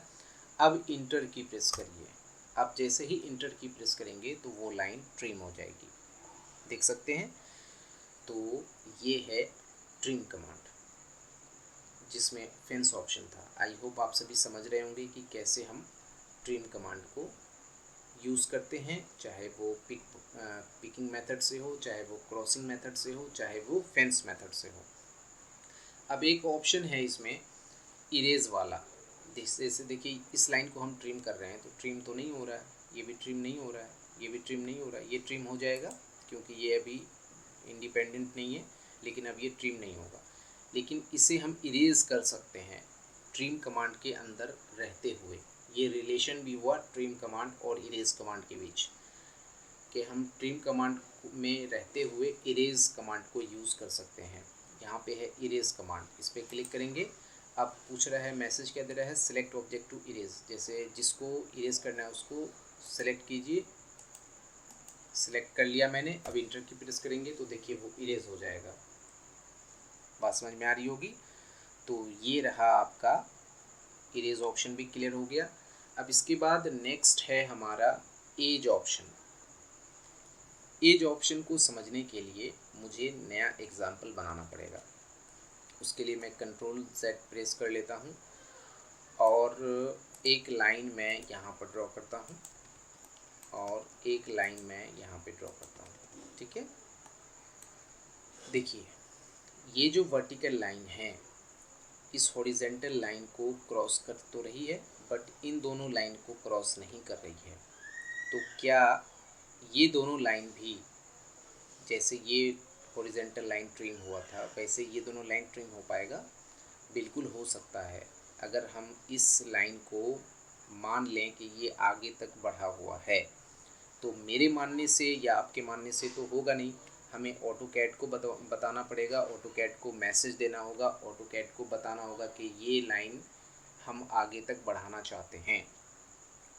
अब इंटर की प्रेस करिए। अब जैसे ही इंटर की प्रेस करेंगे तो वो लाइन ट्रिम हो जाएगी, देख सकते हैं। तो ये है ट्रिम कमांड जिसमें फेंस ऑप्शन था। आई होप आप सभी समझ रहे होंगे कि कैसे हम ट्रिम कमांड को यूज़ करते हैं, चाहे वो पिकिंग मेथड से हो, चाहे वो क्रॉसिंग मेथड से हो, चाहे वो फेंस मेथड से हो। अब एक ऑप्शन है इसमें इरेज वाला। जैसे देखिए इस लाइन को हम ट्रिम कर रहे हैं तो ट्रिम तो नहीं हो रहा है, ये भी ट्रिम नहीं हो रहा है, ये भी ट्रिम नहीं हो रहा है। ये ट्रिम हो जाएगा क्योंकि ये अभी इंडिपेंडेंट नहीं है, लेकिन अब ये ट्रिम नहीं होगा। लेकिन इसे हम इरेज कर सकते हैं ट्रिम कमांड के अंदर रहते हुए। ये रिलेशन भी हुआ ट्रिम कमांड और इरेज कमांड के बीच, कि हम ट्रिम कमांड में रहते हुए इरेज कमांड को यूज़ कर सकते हैं। यहाँ पे है इरेज कमांड, इस पर क्लिक करेंगे। अब पूछ रहा है, मैसेज क्या दे रहा है, सिलेक्ट ऑब्जेक्ट टू इरेज। जैसे जिसको इरेज करना है उसको सेलेक्ट कीजिए। सिलेक्ट कर लिया मैंने। अब इंटर की प्रेस करेंगे तो देखिए वो इरेज हो जाएगा। बात समझ में आ रही होगी। तो ये रहा आपका इरेज ऑप्शन भी क्लियर हो गया। अब इसके बाद नेक्स्ट है हमारा एज ऑप्शन। एज ऑप्शन को समझने के लिए मुझे नया एग्जाम्पल बनाना पड़ेगा। उसके लिए मैं Ctrl+Z प्रेस कर लेता हूँ और एक लाइन मैं यहाँ पर ड्रॉ करता हूँ और एक लाइन मैं यहाँ पे ड्रॉ करता हूँ, ठीक है। देखिए ये जो वर्टिकल लाइन है इस हॉरिजेंटल लाइन को क्रॉस कर तो रही है, बट इन दोनों लाइन को क्रॉस नहीं कर रही है। तो क्या ये दोनों लाइन भी, जैसे ये हॉरिजेंटल लाइन ट्रिम हुआ था वैसे ये दोनों लाइन ट्रिम हो पाएगा? बिल्कुल हो सकता है, अगर हम इस लाइन को मान लें कि ये आगे तक बढ़ा हुआ है। तो मेरे मानने से या आपके मानने से तो होगा नहीं, हमें ऑटोकैड को बताना पड़ेगा, ऑटोकैड को मैसेज देना होगा, ऑटोकैड को बताना होगा कि ये लाइन हम आगे तक बढ़ाना चाहते हैं।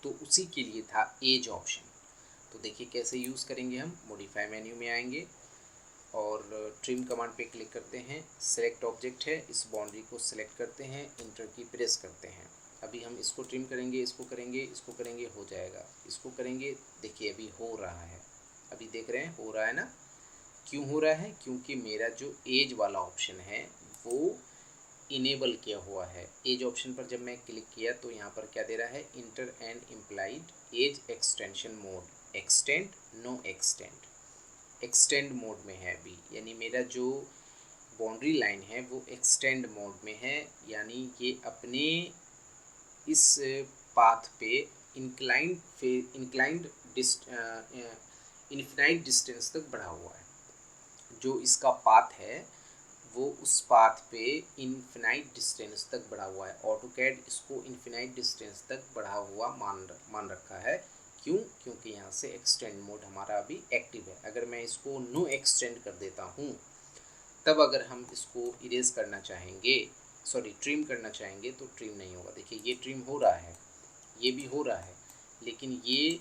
तो उसी के लिए था एज ऑप्शन। तो देखिए कैसे यूज़ करेंगे हम। मॉडिफाई मेन्यू में आएंगे और ट्रिम कमांड पे क्लिक करते हैं। सेलेक्ट ऑब्जेक्ट है, इस बाउंड्री को सिलेक्ट करते हैं, इंटर की प्रेस करते हैं। अभी हम इसको ट्रिम करेंगे, इसको करेंगे, इसको करेंगे, हो जाएगा। इसको करेंगे, देखिए अभी हो रहा है। अभी देख रहे हैं हो रहा है ना। क्यों हो रहा है? क्योंकि मेरा जो एज वाला ऑप्शन है वो इनेबल किया हुआ है। एज ऑप्शन पर जब मैं क्लिक किया तो यहाँ पर क्या दे रहा है, enter and implied as extension mode, extend no extend, extend mode में है अभी, यानी मेरा जो बाउंड्री लाइन है वो एक्सटेंड मोड में है, यानी ये अपने इस पाथ पे इंक्लाइंड इन्फिनाइट डिस्टेंस तक बढ़ा हुआ है। जो इसका पाथ है वो उस पाथ पे इन्फिनाइट डिस्टेंस तक बढ़ा हुआ है। ऑटोकैड इसको इन्फिनाइट डिस्टेंस तक बढ़ा हुआ मान रखा है। क्यों? क्योंकि यहाँ से एक्सटेंड मोड हमारा अभी एक्टिव है। अगर मैं इसको नो एक्सटेंड कर देता हूँ, तब अगर हम इसको इरेज करना चाहेंगे, ट्रिम करना चाहेंगे, तो ट्रिम नहीं होगा। देखिए ये ट्रिम हो रहा है, ये भी हो रहा है, लेकिन ये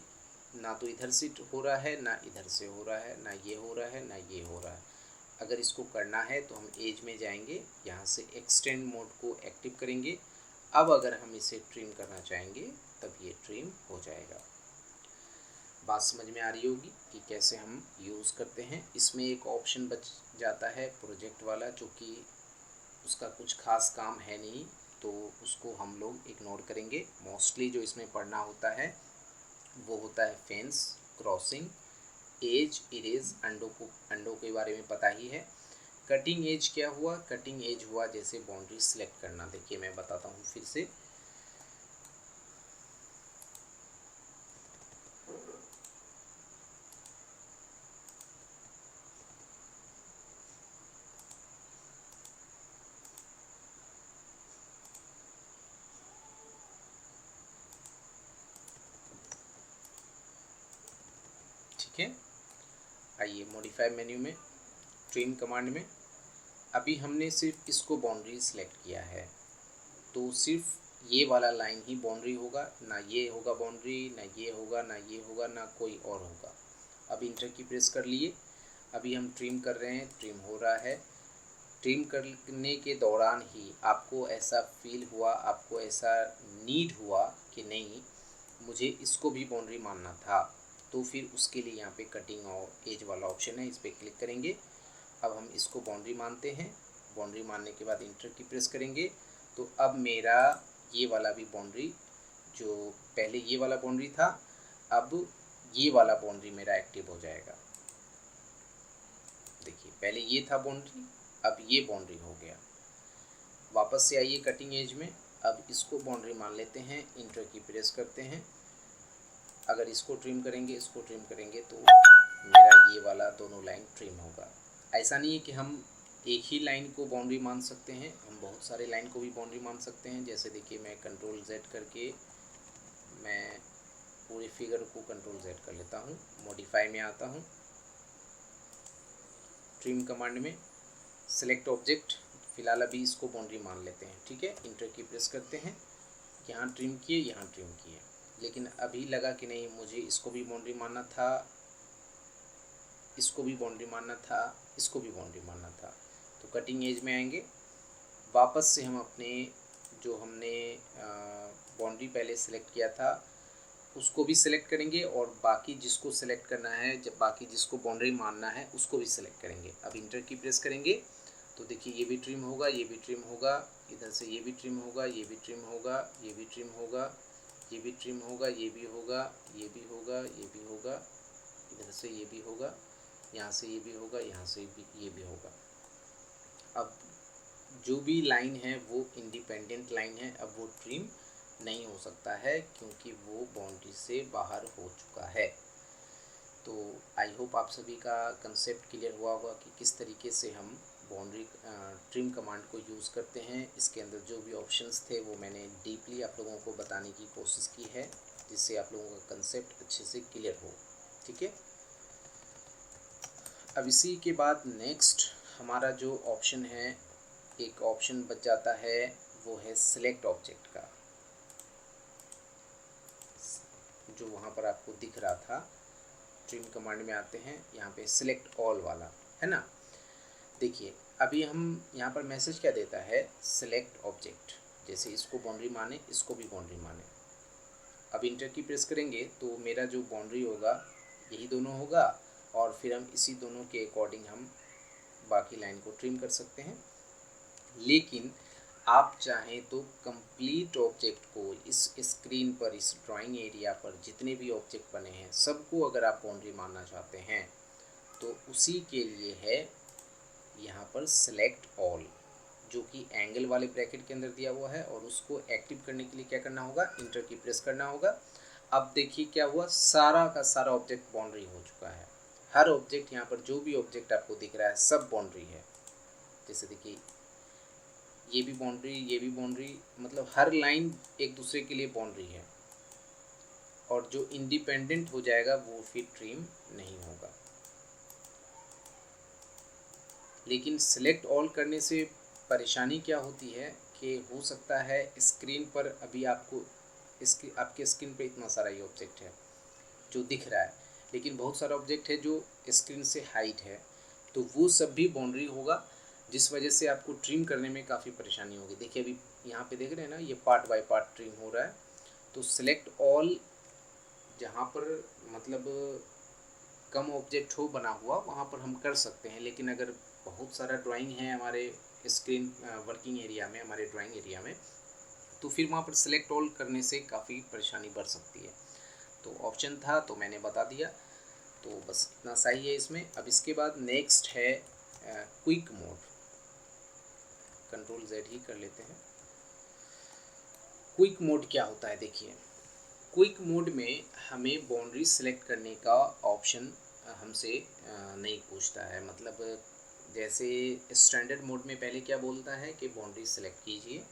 ना तो इधर से हो रहा है, ना इधर से हो रहा है, ना ये हो रहा है, ना ये हो रहा है। अगर इसको करना है तो हम एज में जाएंगे, यहाँ से एक्सटेंड मोड को एक्टिव करेंगे। अब अगर हम इसे ट्रिम करना चाहेंगे तब ये ट्रिम हो जाएगा। बात समझ में आ रही होगी कि कैसे हम यूज़ करते हैं। इसमें एक ऑप्शन बच जाता है प्रोजेक्ट वाला, जो कि उसका कुछ खास काम है नहीं, तो उसको हम लोग इग्नोर करेंगे। मोस्टली जो इसमें पढ़ना होता है वो होता है फेंस, क्रॉसिंग, एज, इरेज, अंडो के बारे में पता ही है। कटिंग एज क्या हुआ? कटिंग एज हुआ जैसे बाउंड्री सिलेक्ट करना। देखिए मैं बताता हूँ फिर से। ठीक है, आइए मॉडिफाई मेन्यू में, ट्रिम कमांड में, अभी हमने सिर्फ इसको बाउंड्री सिलेक्ट किया है, तो सिर्फ ये वाला लाइन ही बाउंड्री होगा, ना ये होगा बाउंड्री, ना ये होगा, ना ये होगा, ना कोई और होगा। अब इंटर की प्रेस कर लिए, अभी हम ट्रिम कर रहे हैं, ट्रिम हो रहा है। ट्रिम करने के दौरान ही आपको ऐसा फील हुआ, आपको ऐसा नीड हुआ कि नहीं, मुझे इसको भी बाउंड्री मानना था, तो फिर उसके लिए यहाँ पे कटिंग और एज वाला ऑप्शन है, इस पर क्लिक करेंगे। अब हम इसको बाउंड्री मानते हैं। बाउंड्री मानने के बाद इंटर की प्रेस करेंगे, तो अब मेरा ये वाला भी बाउंड्री, जो पहले ये वाला बाउंड्री था, अब ये वाला बाउंड्री मेरा एक्टिव हो जाएगा। देखिए पहले ये था बाउंड्री, अब ये बाउंड्री हो गया। वापस से आइए कटिंग एज में, अब इसको बाउंड्री मान लेते हैं, इंटर की प्रेस करते हैं। अगर इसको ट्रिम करेंगे, इसको ट्रिम करेंगे, तो मेरा ये वाला दोनों लाइन ट्रिम होगा। ऐसा नहीं है कि हम एक ही लाइन को बाउंड्री मान सकते हैं, हम बहुत सारे लाइन को भी बाउंड्री मान सकते हैं। जैसे देखिए मैं कंट्रोल Z करके मैं पूरे फिगर को कंट्रोल Z कर लेता हूँ, मॉडिफाई में आता हूँ, ट्रिम कमांड में सेलेक्ट ऑब्जेक्ट, फिलहाल अभी इसको बाउंड्री मान लेते हैं। ठीक है, इंटर की प्रेस करते हैं, यहाँ ट्रिम किए, यहाँ ट्रिम किए, लेकिन अभी लगा कि नहीं, मुझे इसको भी बाउंड्री मानना था, इसको भी बाउंड्री मानना था, इसको भी बाउंड्री मानना था। तो कटिंग एज में आएंगे, वापस से हम अपने जो हमने बाउंड्री पहले सेलेक्ट किया था उसको भी सिलेक्ट करेंगे, और बाकी जिसको सिलेक्ट करना है, जब बाकी जिसको बाउंड्री मानना है उसको भी सिलेक्ट करेंगे। अब इंटर की प्रेस करेंगे तो देखिए ये भी ट्रिम होगा, ये भी ट्रिम होगा, इधर से ये भी ट्रिम होगा, ये भी ट्रिम होगा, ये भी ट्रिम होगा, ये भी ट्रिम होगा, ये भी होगा, ये भी होगा, ये भी होगा, इधर से ये भी होगा, यहाँ से ये भी होगा, यहाँ से भी ये भी होगा। अब जो भी लाइन है वो इंडिपेंडेंट लाइन है, अब वो ट्रिम नहीं हो सकता है क्योंकि वो बाउंड्री से बाहर हो चुका है। तो आई होप आप सभी का कंसेप्ट क्लियर हुआ होगा कि किस तरीके से हम बाउंड्री ट्रिम कमांड को यूज़ करते हैं। इसके अंदर जो भी ऑप्शंस थे वो मैंने डीपली आप लोगों को बताने की कोशिश की है, जिससे आप लोगों का कंसेप्ट अच्छे से क्लियर हो। ठीक है, अब इसी के बाद नेक्स्ट हमारा जो ऑप्शन है, एक ऑप्शन बच जाता है, वो है सिलेक्ट ऑब्जेक्ट का, जो वहाँ पर आपको दिख रहा था। ट्रिम कमांड में आते हैं, यहाँ पे सिलेक्ट ऑल वाला है ना। देखिए अभी हम यहाँ पर मैसेज क्या देता है, सिलेक्ट ऑब्जेक्ट, जैसे इसको बाउंड्री माने, इसको भी बाउंड्री माने। अब इंटर की प्रेस करेंगे तो मेरा जो बाउंड्री होगा यही दोनों होगा, और फिर हम इसी दोनों के अकॉर्डिंग हम बाकी लाइन को ट्रिम कर सकते हैं। लेकिन आप चाहें तो कंप्लीट ऑब्जेक्ट को इस स्क्रीन पर, इस ड्राइंग एरिया पर जितने भी ऑब्जेक्ट बने हैं सबको अगर आप बाउंड्री मानना चाहते हैं तो उसी के लिए है यहाँ पर सेलेक्ट ऑल, जो कि एंगल वाले ब्रैकेट के अंदर दिया हुआ है, और उसको एक्टिव करने के लिए क्या करना होगा, इंटर की प्रेस करना होगा। अब देखिए क्या हुआ, सारा का सारा ऑब्जेक्ट बाउंड्री हो चुका है। हर ऑब्जेक्ट यहाँ पर जो भी ऑब्जेक्ट आपको दिख रहा है सब बाउंड्री है। जैसे देखिए ये भी बाउंड्री, ये भी बाउंड्री, मतलब हर लाइन एक दूसरे के लिए बाउंड्री है। और जो इंडिपेंडेंट हो जाएगा वो फिर ट्रिम नहीं होगा। लेकिन सिलेक्ट ऑल करने से परेशानी क्या होती है कि हो सकता है स्क्रीन पर अभी आपके स्क्रीन पे इतना सारा ये ऑब्जेक्ट है जो दिख रहा है, लेकिन बहुत सारा ऑब्जेक्ट है जो स्क्रीन से हाइट है, तो वो सब भी बाउंड्री होगा, जिस वजह से आपको ट्रिम करने में काफ़ी परेशानी होगी। देखिए अभी यहाँ पे देख रहे हैं ना, ये पार्ट बाय पार्ट ट्रिम हो रहा है। तो सिलेक्ट ऑल जहाँ पर मतलब कम ऑब्जेक्ट हो बना हुआ वहाँ पर हम कर सकते हैं, लेकिन अगर बहुत सारा ड्राइंग है हमारे स्क्रीन वर्किंग एरिया में, हमारे ड्राइंग एरिया में, तो फिर वहाँ पर सिलेक्ट ऑल करने से काफ़ी परेशानी बढ़ सकती है। तो ऑप्शन था तो मैंने बता दिया, तो बस इतना सही है इसमें। अब इसके बाद नेक्स्ट है क्विक मोड। कंट्रोल Z ही कर लेते हैं। क्विक मोड क्या होता है, देखिए क्विक मोड में हमें बाउंड्री सेलेक्ट करने का ऑप्शन हमसे नहीं पूछता है। मतलब जैसे स्टैंडर्ड मोड में पहले क्या बोलता है कि बाउंड्री सेलेक्ट कीजिए,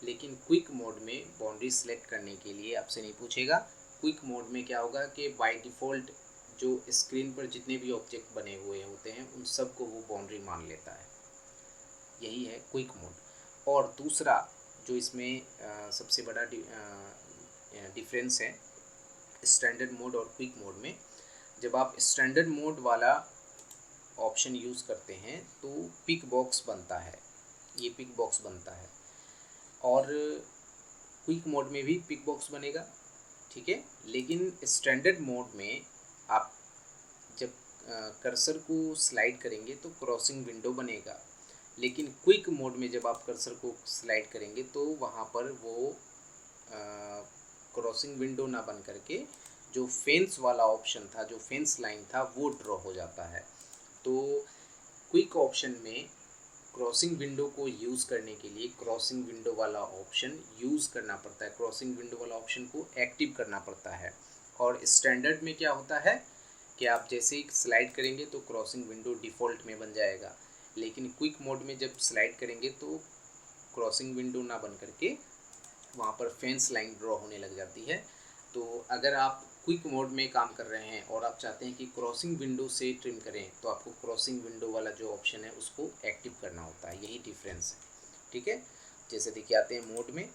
लेकिन क्विक मोड में बाउंड्री सेलेक्ट करने के लिए आपसे नहीं पूछेगा। क्विक मोड में क्या होगा कि बाय डिफ़ॉल्ट जो स्क्रीन पर जितने भी ऑब्जेक्ट बने हुए होते हैं उन सब को वो बाउंड्री मान लेता है। यही है क्विक मोड। और दूसरा जो इसमें सबसे बड़ा डिफरेंस है स्टैंडर्ड मोड और क्विक मोड में, जब आप स्टैंडर्ड मोड वाला ऑप्शन यूज़ करते हैं तो पिक बॉक्स बनता है, ये पिक बॉक्स बनता है, और क्विक मोड में भी पिक बॉक्स बनेगा, ठीक है। लेकिन स्टैंडर्ड मोड में आप जब कर्सर को स्लाइड करेंगे तो क्रॉसिंग विंडो बनेगा, लेकिन क्विक मोड में जब आप कर्सर को स्लाइड करेंगे तो वहाँ पर वो क्रॉसिंग विंडो ना बन करके जो फेंस वाला ऑप्शन था, जो फेंस लाइन था, वो ड्रॉ हो जाता है। तो क्विक ऑप्शन में क्रॉसिंग विंडो को यूज़ करने के लिए क्रॉसिंग विंडो वाला ऑप्शन यूज़ करना पड़ता है, क्रॉसिंग विंडो वाला ऑप्शन को एक्टिव करना पड़ता है। और स्टैंडर्ड में क्या होता है कि आप जैसे ही स्लाइड करेंगे तो क्रॉसिंग विंडो डिफ़ॉल्ट में बन जाएगा, लेकिन क्विक मोड में जब स्लाइड करेंगे तो क्रॉसिंग विंडो ना बन करके वहाँ पर फेंस लाइन ड्रॉ होने लग जाती है। तो अगर आप क्विक मोड में काम कर रहे हैं और आप चाहते हैं कि क्रॉसिंग विंडो से ट्रिम करें, तो आपको क्रॉसिंग विंडो वाला जो ऑप्शन है उसको एक्टिव करना होता है, यही डिफरेंस है, ठीक है। जैसे देखिए आते हैं मोड में,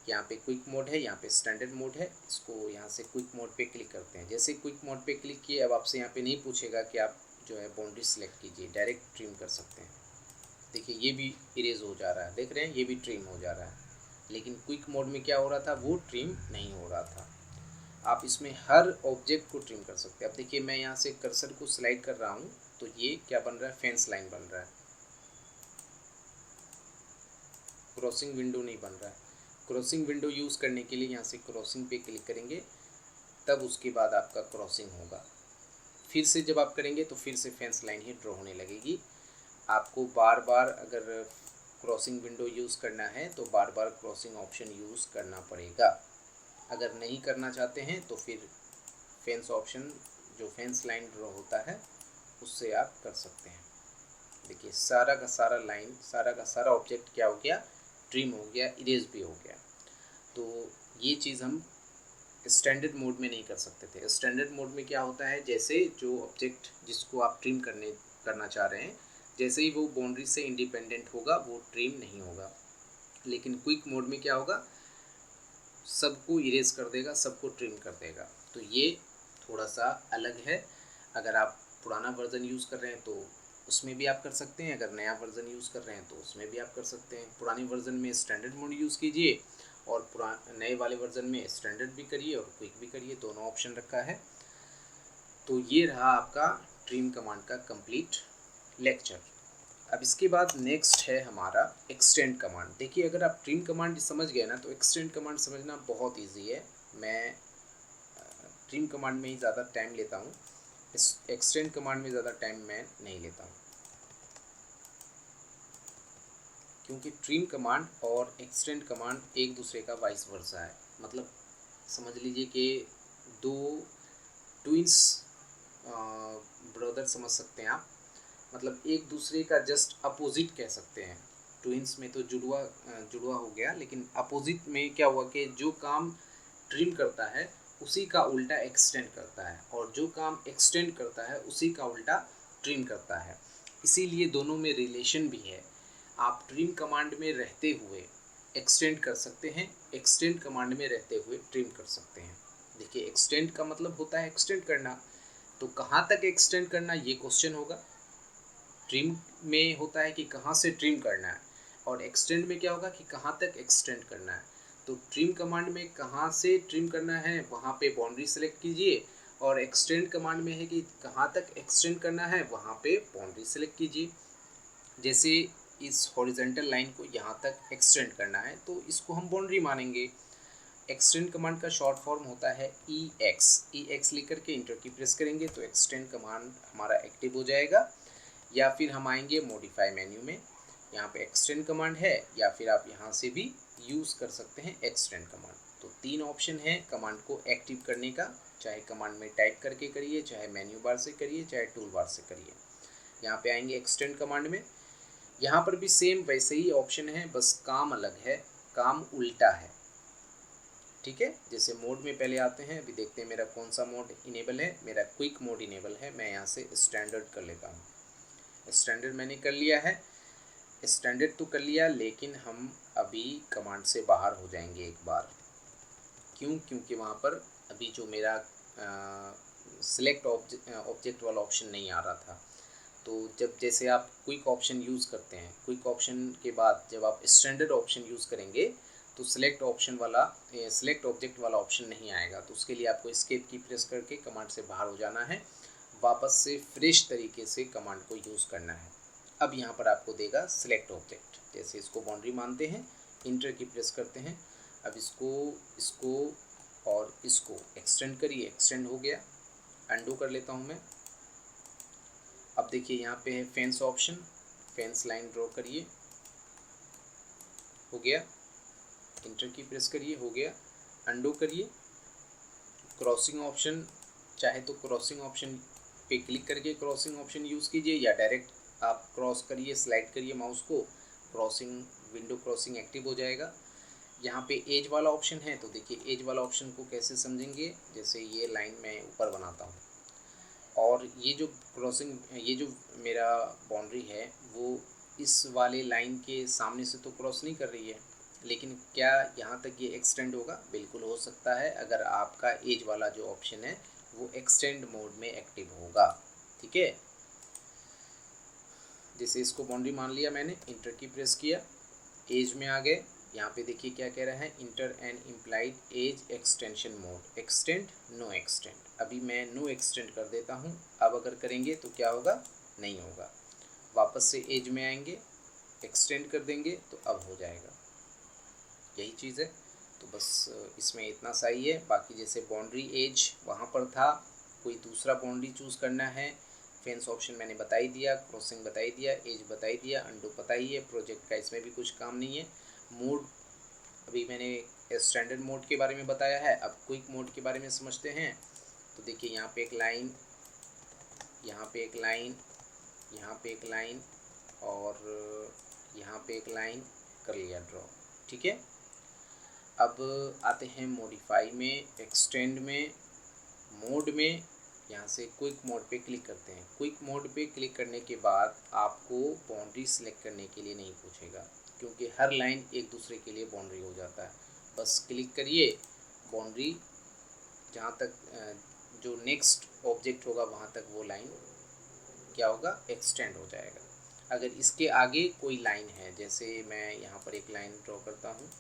यहाँ पे क्विक मोड है, यहाँ पे स्टैंडर्ड मोड है, इसको यहाँ से क्विक मोड पे क्लिक करते हैं। जैसे क्विक मोड पे क्लिक किए, अब आपसे यहाँ पे नहीं पूछेगा कि आप जो है बाउंड्री सेलेक्ट कीजिए, डायरेक्ट ट्रिम कर सकते हैं। देखिए ये भी इरेज हो जा रहा है, देख रहे हैं, ये भी ट्रिम हो जा रहा है। लेकिन क्विक मोड में क्या हो रहा था, वो ट्रिम नहीं हो रहा था। आप इसमें हर ऑब्जेक्ट को ट्रिम कर सकते हैं। अब देखिए मैं यहाँ से कर्सर को स्लाइड कर रहा हूँ तो ये क्या बन रहा है, फेंस लाइन बन रहा है, क्रॉसिंग विंडो नहीं बन रहा है। क्रॉसिंग विंडो यूज़ करने के लिए यहाँ से क्रॉसिंग पे क्लिक करेंगे, तब उसके बाद आपका क्रॉसिंग होगा। फिर से जब आप करेंगे तो फिर से फेंस लाइन ही ड्रॉ होने लगेगी। आपको बार बार अगर क्रॉसिंग विंडो यूज़ करना है तो बार बार क्रॉसिंग ऑप्शन यूज़ करना पड़ेगा। अगर नहीं करना चाहते हैं तो फिर फेंस ऑप्शन, जो फेंस लाइन ड्रॉ होता है, उससे आप कर सकते हैं। देखिए सारा का सारा लाइन, सारा का सारा ऑब्जेक्ट क्या हो गया, ट्रिम हो गया, इरेज भी हो गया। तो ये चीज़ हम स्टैंडर्ड मोड में नहीं कर सकते थे। स्टैंडर्ड मोड में क्या होता है, जैसे जो ऑब्जेक्ट जिसको आप ट्रिम करना चाह रहे हैं, जैसे ही वो बाउंड्री से इंडिपेंडेंट होगा वो ट्रिम नहीं होगा। लेकिन क्विक मोड में क्या होगा, सबको इरेज कर देगा, सबको ट्रिम कर देगा। तो ये थोड़ा सा अलग है। अगर आप पुराना वर्ज़न यूज़ कर रहे हैं तो उसमें भी आप कर सकते हैं, अगर नया वर्ज़न यूज़ कर रहे हैं तो उसमें भी आप कर सकते हैं। पुराने वर्ज़न में स्टैंडर्ड मोड यूज़ कीजिए और नए वाले वर्ज़न में स्टैंडर्ड भी करिए और क्विक भी करिए, दोनों ऑप्शन रखा है। तो ये रहा आपका ट्रिम कमांड का कंप्लीट लेक्चर। अब इसके बाद नेक्स्ट है हमारा एक्सटेंड कमांड। देखिए अगर आप ट्रिम कमांड समझ गए ना तो एक्सटेंड कमांड समझना बहुत इजी है। मैं ट्रिम कमांड में ही ज़्यादा टाइम लेता हूँ, इस एक्सटेंड कमांड में ज़्यादा टाइम मैं नहीं लेता हूँ, क्योंकि ट्रिम कमांड और एक्सटेंड कमांड एक दूसरे का वाइस वर्सा है। मतलब समझ लीजिए कि दो ट्विंस ब्रदर समझ सकते हैं आप, मतलब एक दूसरे का जस्ट अपोजिट कह सकते हैं। ट्विंस में तो जुड़वा हो गया, लेकिन अपोजिट में क्या हुआ कि जो काम ट्रिम करता है उसी का उल्टा एक्सटेंड करता है, और जो काम एक्सटेंड करता है उसी का उल्टा ट्रिम करता है। इसीलिए दोनों में रिलेशन भी है। आप ट्रिम कमांड में रहते हुए एक्सटेंड कर सकते हैं, एक्सटेंड कमांड में रहते हुए ट्रिम कर सकते हैं। देखिए एक्सटेंड का मतलब होता है एक्सटेंड करना, तो कहाँ तक एक्सटेंड करना ये क्वेश्चन होगा। ट्रिम में होता है कि कहाँ से ट्रिम करना है, और एक्सटेंड में क्या होगा कि कहाँ तक एक्सटेंड करना है। तो ट्रिम कमांड में कहाँ से ट्रिम करना है वहाँ पे बाउंड्री सेलेक्ट कीजिए, और एक्सटेंड कमांड में है कि कहाँ तक एक्सटेंड करना है वहाँ पे बाउंड्री सेलेक्ट कीजिए। जैसे इस हॉरिजॉन्टल लाइन को यहाँ तक एक्सटेंड करना है तो इसको हम बाउंड्री मानेंगे। एक्सटेंड कमांड का शॉर्ट फॉर्म होता है EX लिख करके इंटर की प्रेस करेंगे तो एक्सटेंड कमांड हमारा एक्टिव हो जाएगा। या फिर हम आएंगे मॉडिफाई मेन्यू में, यहाँ पे एक्सटेंड कमांड है, या फिर आप यहाँ से भी यूज़ कर सकते हैं एक्सटेंड कमांड। तो 3 ऑप्शन है कमांड को एक्टिव करने का, चाहे कमांड में टाइप करके करिए, चाहे मेन्यू बार से करिए, चाहे टूल बार से करिए। यहाँ पे आएंगे एक्सटेंड कमांड में, यहाँ पर भी सेम वैसे ही ऑप्शन है, बस काम अलग है, काम उल्टा है। ठीक है, जैसे मोड में पहले आते हैं, अभी देखते हैं मेरा कौन सा मोड इनेबल है। मेरा क्विक मोड इनेबल है, मैं यहाँ से स्टैंडर्ड कर लेता हूँ। स्टैंडर्ड मैंने कर लिया है, स्टैंडर्ड तो कर लिया, लेकिन हम अभी कमांड से बाहर हो जाएंगे एक बार। क्यों? क्योंकि वहाँ पर अभी जो मेरा सिलेक्ट ऑब्जेक्ट वाला ऑप्शन नहीं आ रहा था। तो जब जैसे आप क्विक ऑप्शन यूज़ करते हैं, क्विक ऑप्शन के बाद जब आप स्टैंडर्ड ऑप्शन यूज़ करेंगे तो सिलेक्ट ऑब्जेक्ट वाला ऑप्शन नहीं आएगा। तो उसके लिए आपको एस्केप की प्रेस करके कमांड से बाहर हो जाना है, वापस से फ्रेश तरीके से कमांड को यूज़ करना है। अब यहाँ पर आपको देगा सिलेक्ट ऑब्जेक्ट, जैसे इसको बाउंड्री मानते हैं, इंटर की प्रेस करते हैं। अब इसको और इसको एक्सटेंड करिए, एक्सटेंड हो गया। अंडू कर लेता हूँ मैं। अब देखिए यहाँ पे है fence option, fence line draw करिए, हो गया। इंटर की प्रेस करिए, हो गया। अंडू करिए। क्रॉसिंग ऑप्शन, चाहे तो क्रॉसिंग ऑप्शन पे क्लिक करके क्रॉसिंग ऑप्शन यूज़ कीजिए, या डायरेक्ट आप क्रॉस करिए, स्लाइड करिए माउस को, क्रॉसिंग विंडो क्रॉसिंग एक्टिव हो जाएगा। यहाँ पे एज वाला ऑप्शन है, तो देखिए एज वाला ऑप्शन को कैसे समझेंगे। जैसे ये लाइन मैं ऊपर बनाता हूँ, और ये जो क्रॉसिंग, ये जो मेरा बाउंड्री है वो इस वाले लाइन के सामने से तो क्रॉस नहीं कर रही है, लेकिन क्या यहाँ तक ये एक्सटेंड होगा? बिल्कुल हो सकता है, अगर आपका एज वाला जो ऑप्शन है वो एक्सटेंड मोड में एक्टिव होगा। ठीक है, जैसे इसको बाउंड्री मान लिया मैंने, इंटर की प्रेस किया, एज में आ गए। यहाँ पे देखिए क्या कह रहा है, enter and implied as extension mode, extend no extend. अभी मैं नो एक्सटेंड कर देता हूँ। अब अगर करेंगे तो क्या होगा? नहीं होगा। वापस से एज में आएंगे, एक्सटेंड कर देंगे तो अब हो जाएगा। यही चीज़ है। तो बस इसमें इतना सा ही है। बाकी जैसे बाउंड्री एज वहाँ पर था, कोई दूसरा बाउंड्री चूज़ करना है, फेंस ऑप्शन मैंने बता ही दिया, क्रॉसिंग बता ही दिया, एज बता ही दिया, अंडू पता ही है। प्रोजेक्ट का इसमें भी कुछ काम नहीं है। मोड अभी मैंने स्टैंडर्ड मोड के बारे में बताया है, अब क्विक मोड के बारे में समझते हैं। तो देखिए यहाँ पे एक लाइन, यहाँ पे एक लाइन, यहाँ पे एक लाइन, और यहाँ पे एक लाइन कर लिया ड्रॉ। ठीक है, अब आते हैं मॉडिफाई में, एक्सटेंड में, मोड में। यहाँ से क्विक मोड पे क्लिक करते हैं। क्विक मोड पे क्लिक करने के बाद आपको बाउंड्री सेलेक्ट करने के लिए नहीं पूछेगा, क्योंकि हर लाइन एक दूसरे के लिए बाउंड्री हो जाता है। बस क्लिक करिए, बाउंड्री जहाँ तक जो नेक्स्ट ऑब्जेक्ट होगा वहाँ तक वो लाइन क्या होगा? एक्सटेंड हो जाएगा। अगर इसके आगे कोई लाइन है, जैसे मैं यहाँ पर एक लाइन ड्रॉ करता हूँ,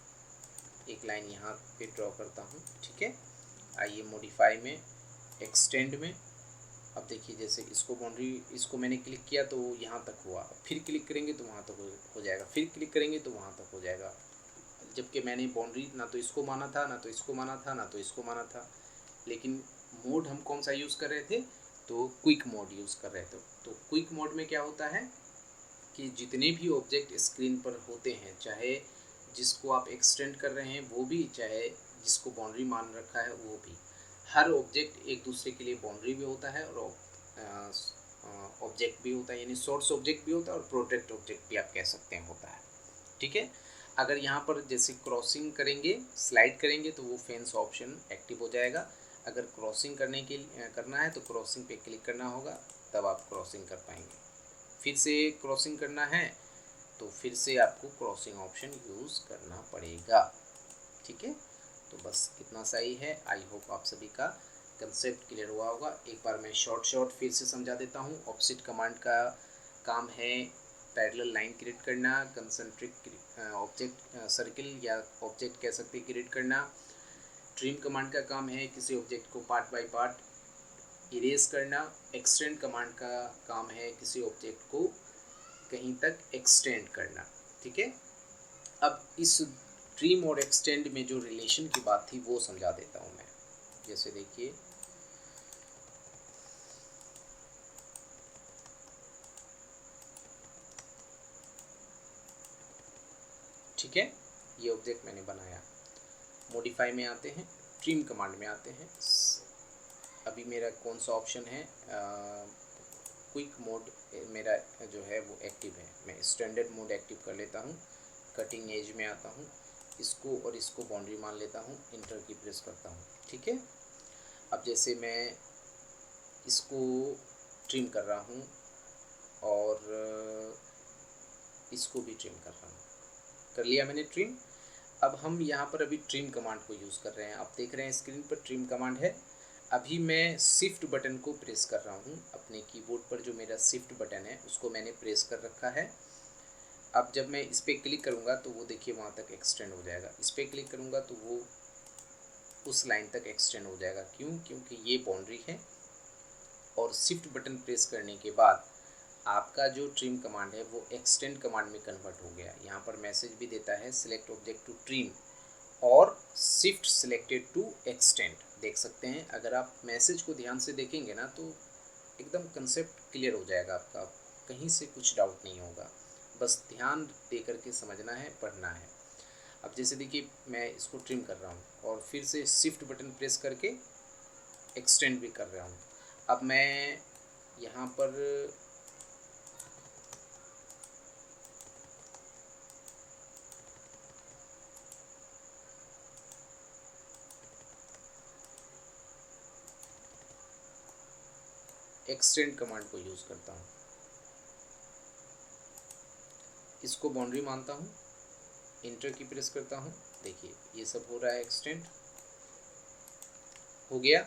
एक लाइन यहाँ पे ड्रॉ करता हूँ। ठीक है, आइए मॉडिफाई में, एक्सटेंड में, अब देखिए जैसे इसको बाउंड्री, इसको मैंने क्लिक किया तो यहाँ तक हुआ, फिर क्लिक करेंगे तो वहाँ तक हो जाएगा, फिर क्लिक करेंगे तो वहाँ तक हो जाएगा, जबकि मैंने बाउंड्री ना तो इसको माना था, ना तो इसको माना था, ना तो इसको माना था। लेकिन मोड हम कौन सा यूज़ कर रहे थे, तो क्विक मोड यूज़ कर रहे थे। तो क्विक मोड में क्या होता है कि जितने भी ऑब्जेक्ट स्क्रीन पर होते हैं, चाहे जिसको आप एक्सटेंड कर रहे हैं वो भी, चाहे जिसको बाउंड्री मान रखा है वो भी, हर ऑब्जेक्ट एक दूसरे के लिए बाउंड्री भी होता है और ऑब्जेक्ट भी होता है, यानी सोर्स ऑब्जेक्ट भी होता है और प्रोडक्ट ऑब्जेक्ट भी आप कह सकते हैं होता है। ठीक है। अगर यहाँ पर जैसे क्रॉसिंग करेंगे, स्लाइड करेंगे तो वो फेंस ऑप्शन एक्टिव हो जाएगा। अगर क्रॉसिंग करना है तो क्रॉसिंग पे क्लिक करना होगा, तब आप क्रॉसिंग कर पाएंगे। फिर से क्रॉसिंग करना है तो फिर से आपको क्रॉसिंग ऑप्शन यूज़ करना पड़ेगा। ठीक है, तो बस इतना सही है। आई होप आप सभी का कंसेप्ट क्लियर हुआ होगा। एक बार मैं शॉर्ट फिर से समझा देता हूँ। ऑफसेट कमांड का काम है पैरेलल लाइन क्रिएट करना, कंसेंट्रिक ऑब्जेक्ट सर्किल या ऑब्जेक्ट कह सकते हैं क्रिएट करना। ट्रिम कमांड का काम है किसी ऑब्जेक्ट को पार्ट बाय पार्ट इरेज करना। एक्सटेंड कमांड का काम है किसी ऑब्जेक्ट को कहीं तक एक्सटेंड करना। ठीक है, अब इस ट्रिम और एक्सटेंड में जो रिलेशन की बात थी वो समझा देता हूँ मैं। जैसे देखिए, ठीक है, ये ऑब्जेक्ट मैंने बनाया। मॉडिफाई में आते हैं, ट्रिम कमांड में आते हैं। अभी मेरा कौन सा ऑप्शन है, क्विक मोड मेरा जो है वो एक्टिव है। मैं स्टैंडर्ड मोड एक्टिव कर लेता हूँ। कटिंग एज में आता हूँ, इसको और इसको बाउंड्री मान लेता हूँ, इंटर की प्रेस करता हूँ। ठीक है, अब जैसे मैं इसको ट्रिम कर रहा हूँ और इसको भी ट्रिम कर रहा हूँ, कर लिया मैंने ट्रिम। अब हम यहाँ पर अभी ट्रिम कमांड को यूज़ कर रहे हैं। आप देख रहे हैं स्क्रीन पर ट्रिम कमांड है। अभी मैं शिफ्ट बटन को प्रेस कर रहा हूँ। अपने कीबोर्ड पर जो मेरा शिफ्ट बटन है उसको मैंने प्रेस कर रखा है। अब जब मैं इस पर क्लिक करूँगा तो वो देखिए वहाँ तक एक्सटेंड हो जाएगा। इस पर क्लिक करूँगा तो वो उस लाइन तक एक्सटेंड हो जाएगा। क्यों? क्योंकि ये बाउंड्री है और शिफ्ट बटन प्रेस करने के बाद आपका जो ट्रिम कमांड है वो एक्सटेंड कमांड में कन्वर्ट हो गया। यहाँ पर मैसेज भी देता है सिलेक्ट ऑब्जेक्ट टू ट्रिम और शिफ्ट सिलेक्टेड टू एक्सटेंड। देख सकते हैं, अगर आप मैसेज को ध्यान से देखेंगे ना तो एकदम कंसेप्ट क्लियर हो जाएगा आपका, कहीं से कुछ डाउट नहीं होगा। बस ध्यान दे करके समझना है, पढ़ना है। अब जैसे देखिए मैं इसको ट्रिम कर रहा हूँ और फिर से शिफ्ट बटन प्रेस करके एक्सटेंड भी कर रहा हूँ। अब मैं यहाँ पर एक्सटेंड कमांड को यूज़ करता हूँ, इसको बाउंड्री मानता हूँ, इंटर की प्रेस करता हूँ। देखिए ये सब हो रहा है, एक्सटेंड हो गया।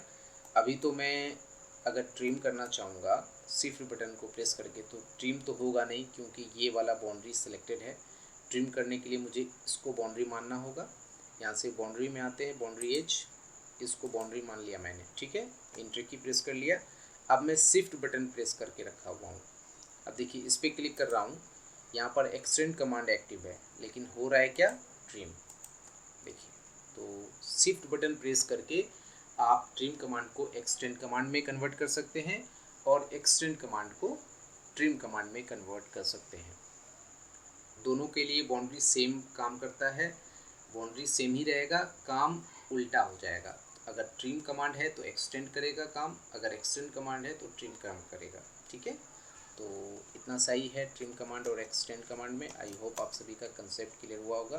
अभी तो मैं अगर ट्रिम करना चाहूँगा शिफ्ट बटन को प्रेस करके तो ट्रिम तो होगा नहीं, क्योंकि ये वाला बाउंड्री सिलेक्टेड है। ट्रिम करने के लिए मुझे इसको बाउंड्री मानना होगा। यहाँ से बाउंड्री में आते हैं, बाउंड्री एज, इसको बाउंड्री मान लिया मैंने। ठीक है, इंटर की प्रेस कर लिया। अब मैं शिफ्ट बटन प्रेस करके रखा हुआ हूँ। अब देखिए इस पर क्लिक कर रहा हूँ, यहाँ पर एक्सटेंड कमांड एक्टिव है, लेकिन हो रहा है क्या, ट्रिम। देखिए, तो शिफ्ट बटन प्रेस करके आप ट्रिम कमांड को एक्सटेंड कमांड में कन्वर्ट कर सकते हैं और एक्सटेंड कमांड को ट्रिम कमांड में कन्वर्ट कर सकते हैं। दोनों के लिए बाउंड्री सेम काम करता है, बाउंड्री सेम ही रहेगा, काम उल्टा हो जाएगा। अगर ट्रिम कमांड है तो एक्सटेंड करेगा काम, अगर एक्सटेंड कमांड है तो ट्रिम काम करेगा। ठीक है, तो इतना सही है ट्रिम कमांड और एक्सटेंड कमांड में। आई होप आप सभी का कंसेप्ट क्लियर हुआ होगा।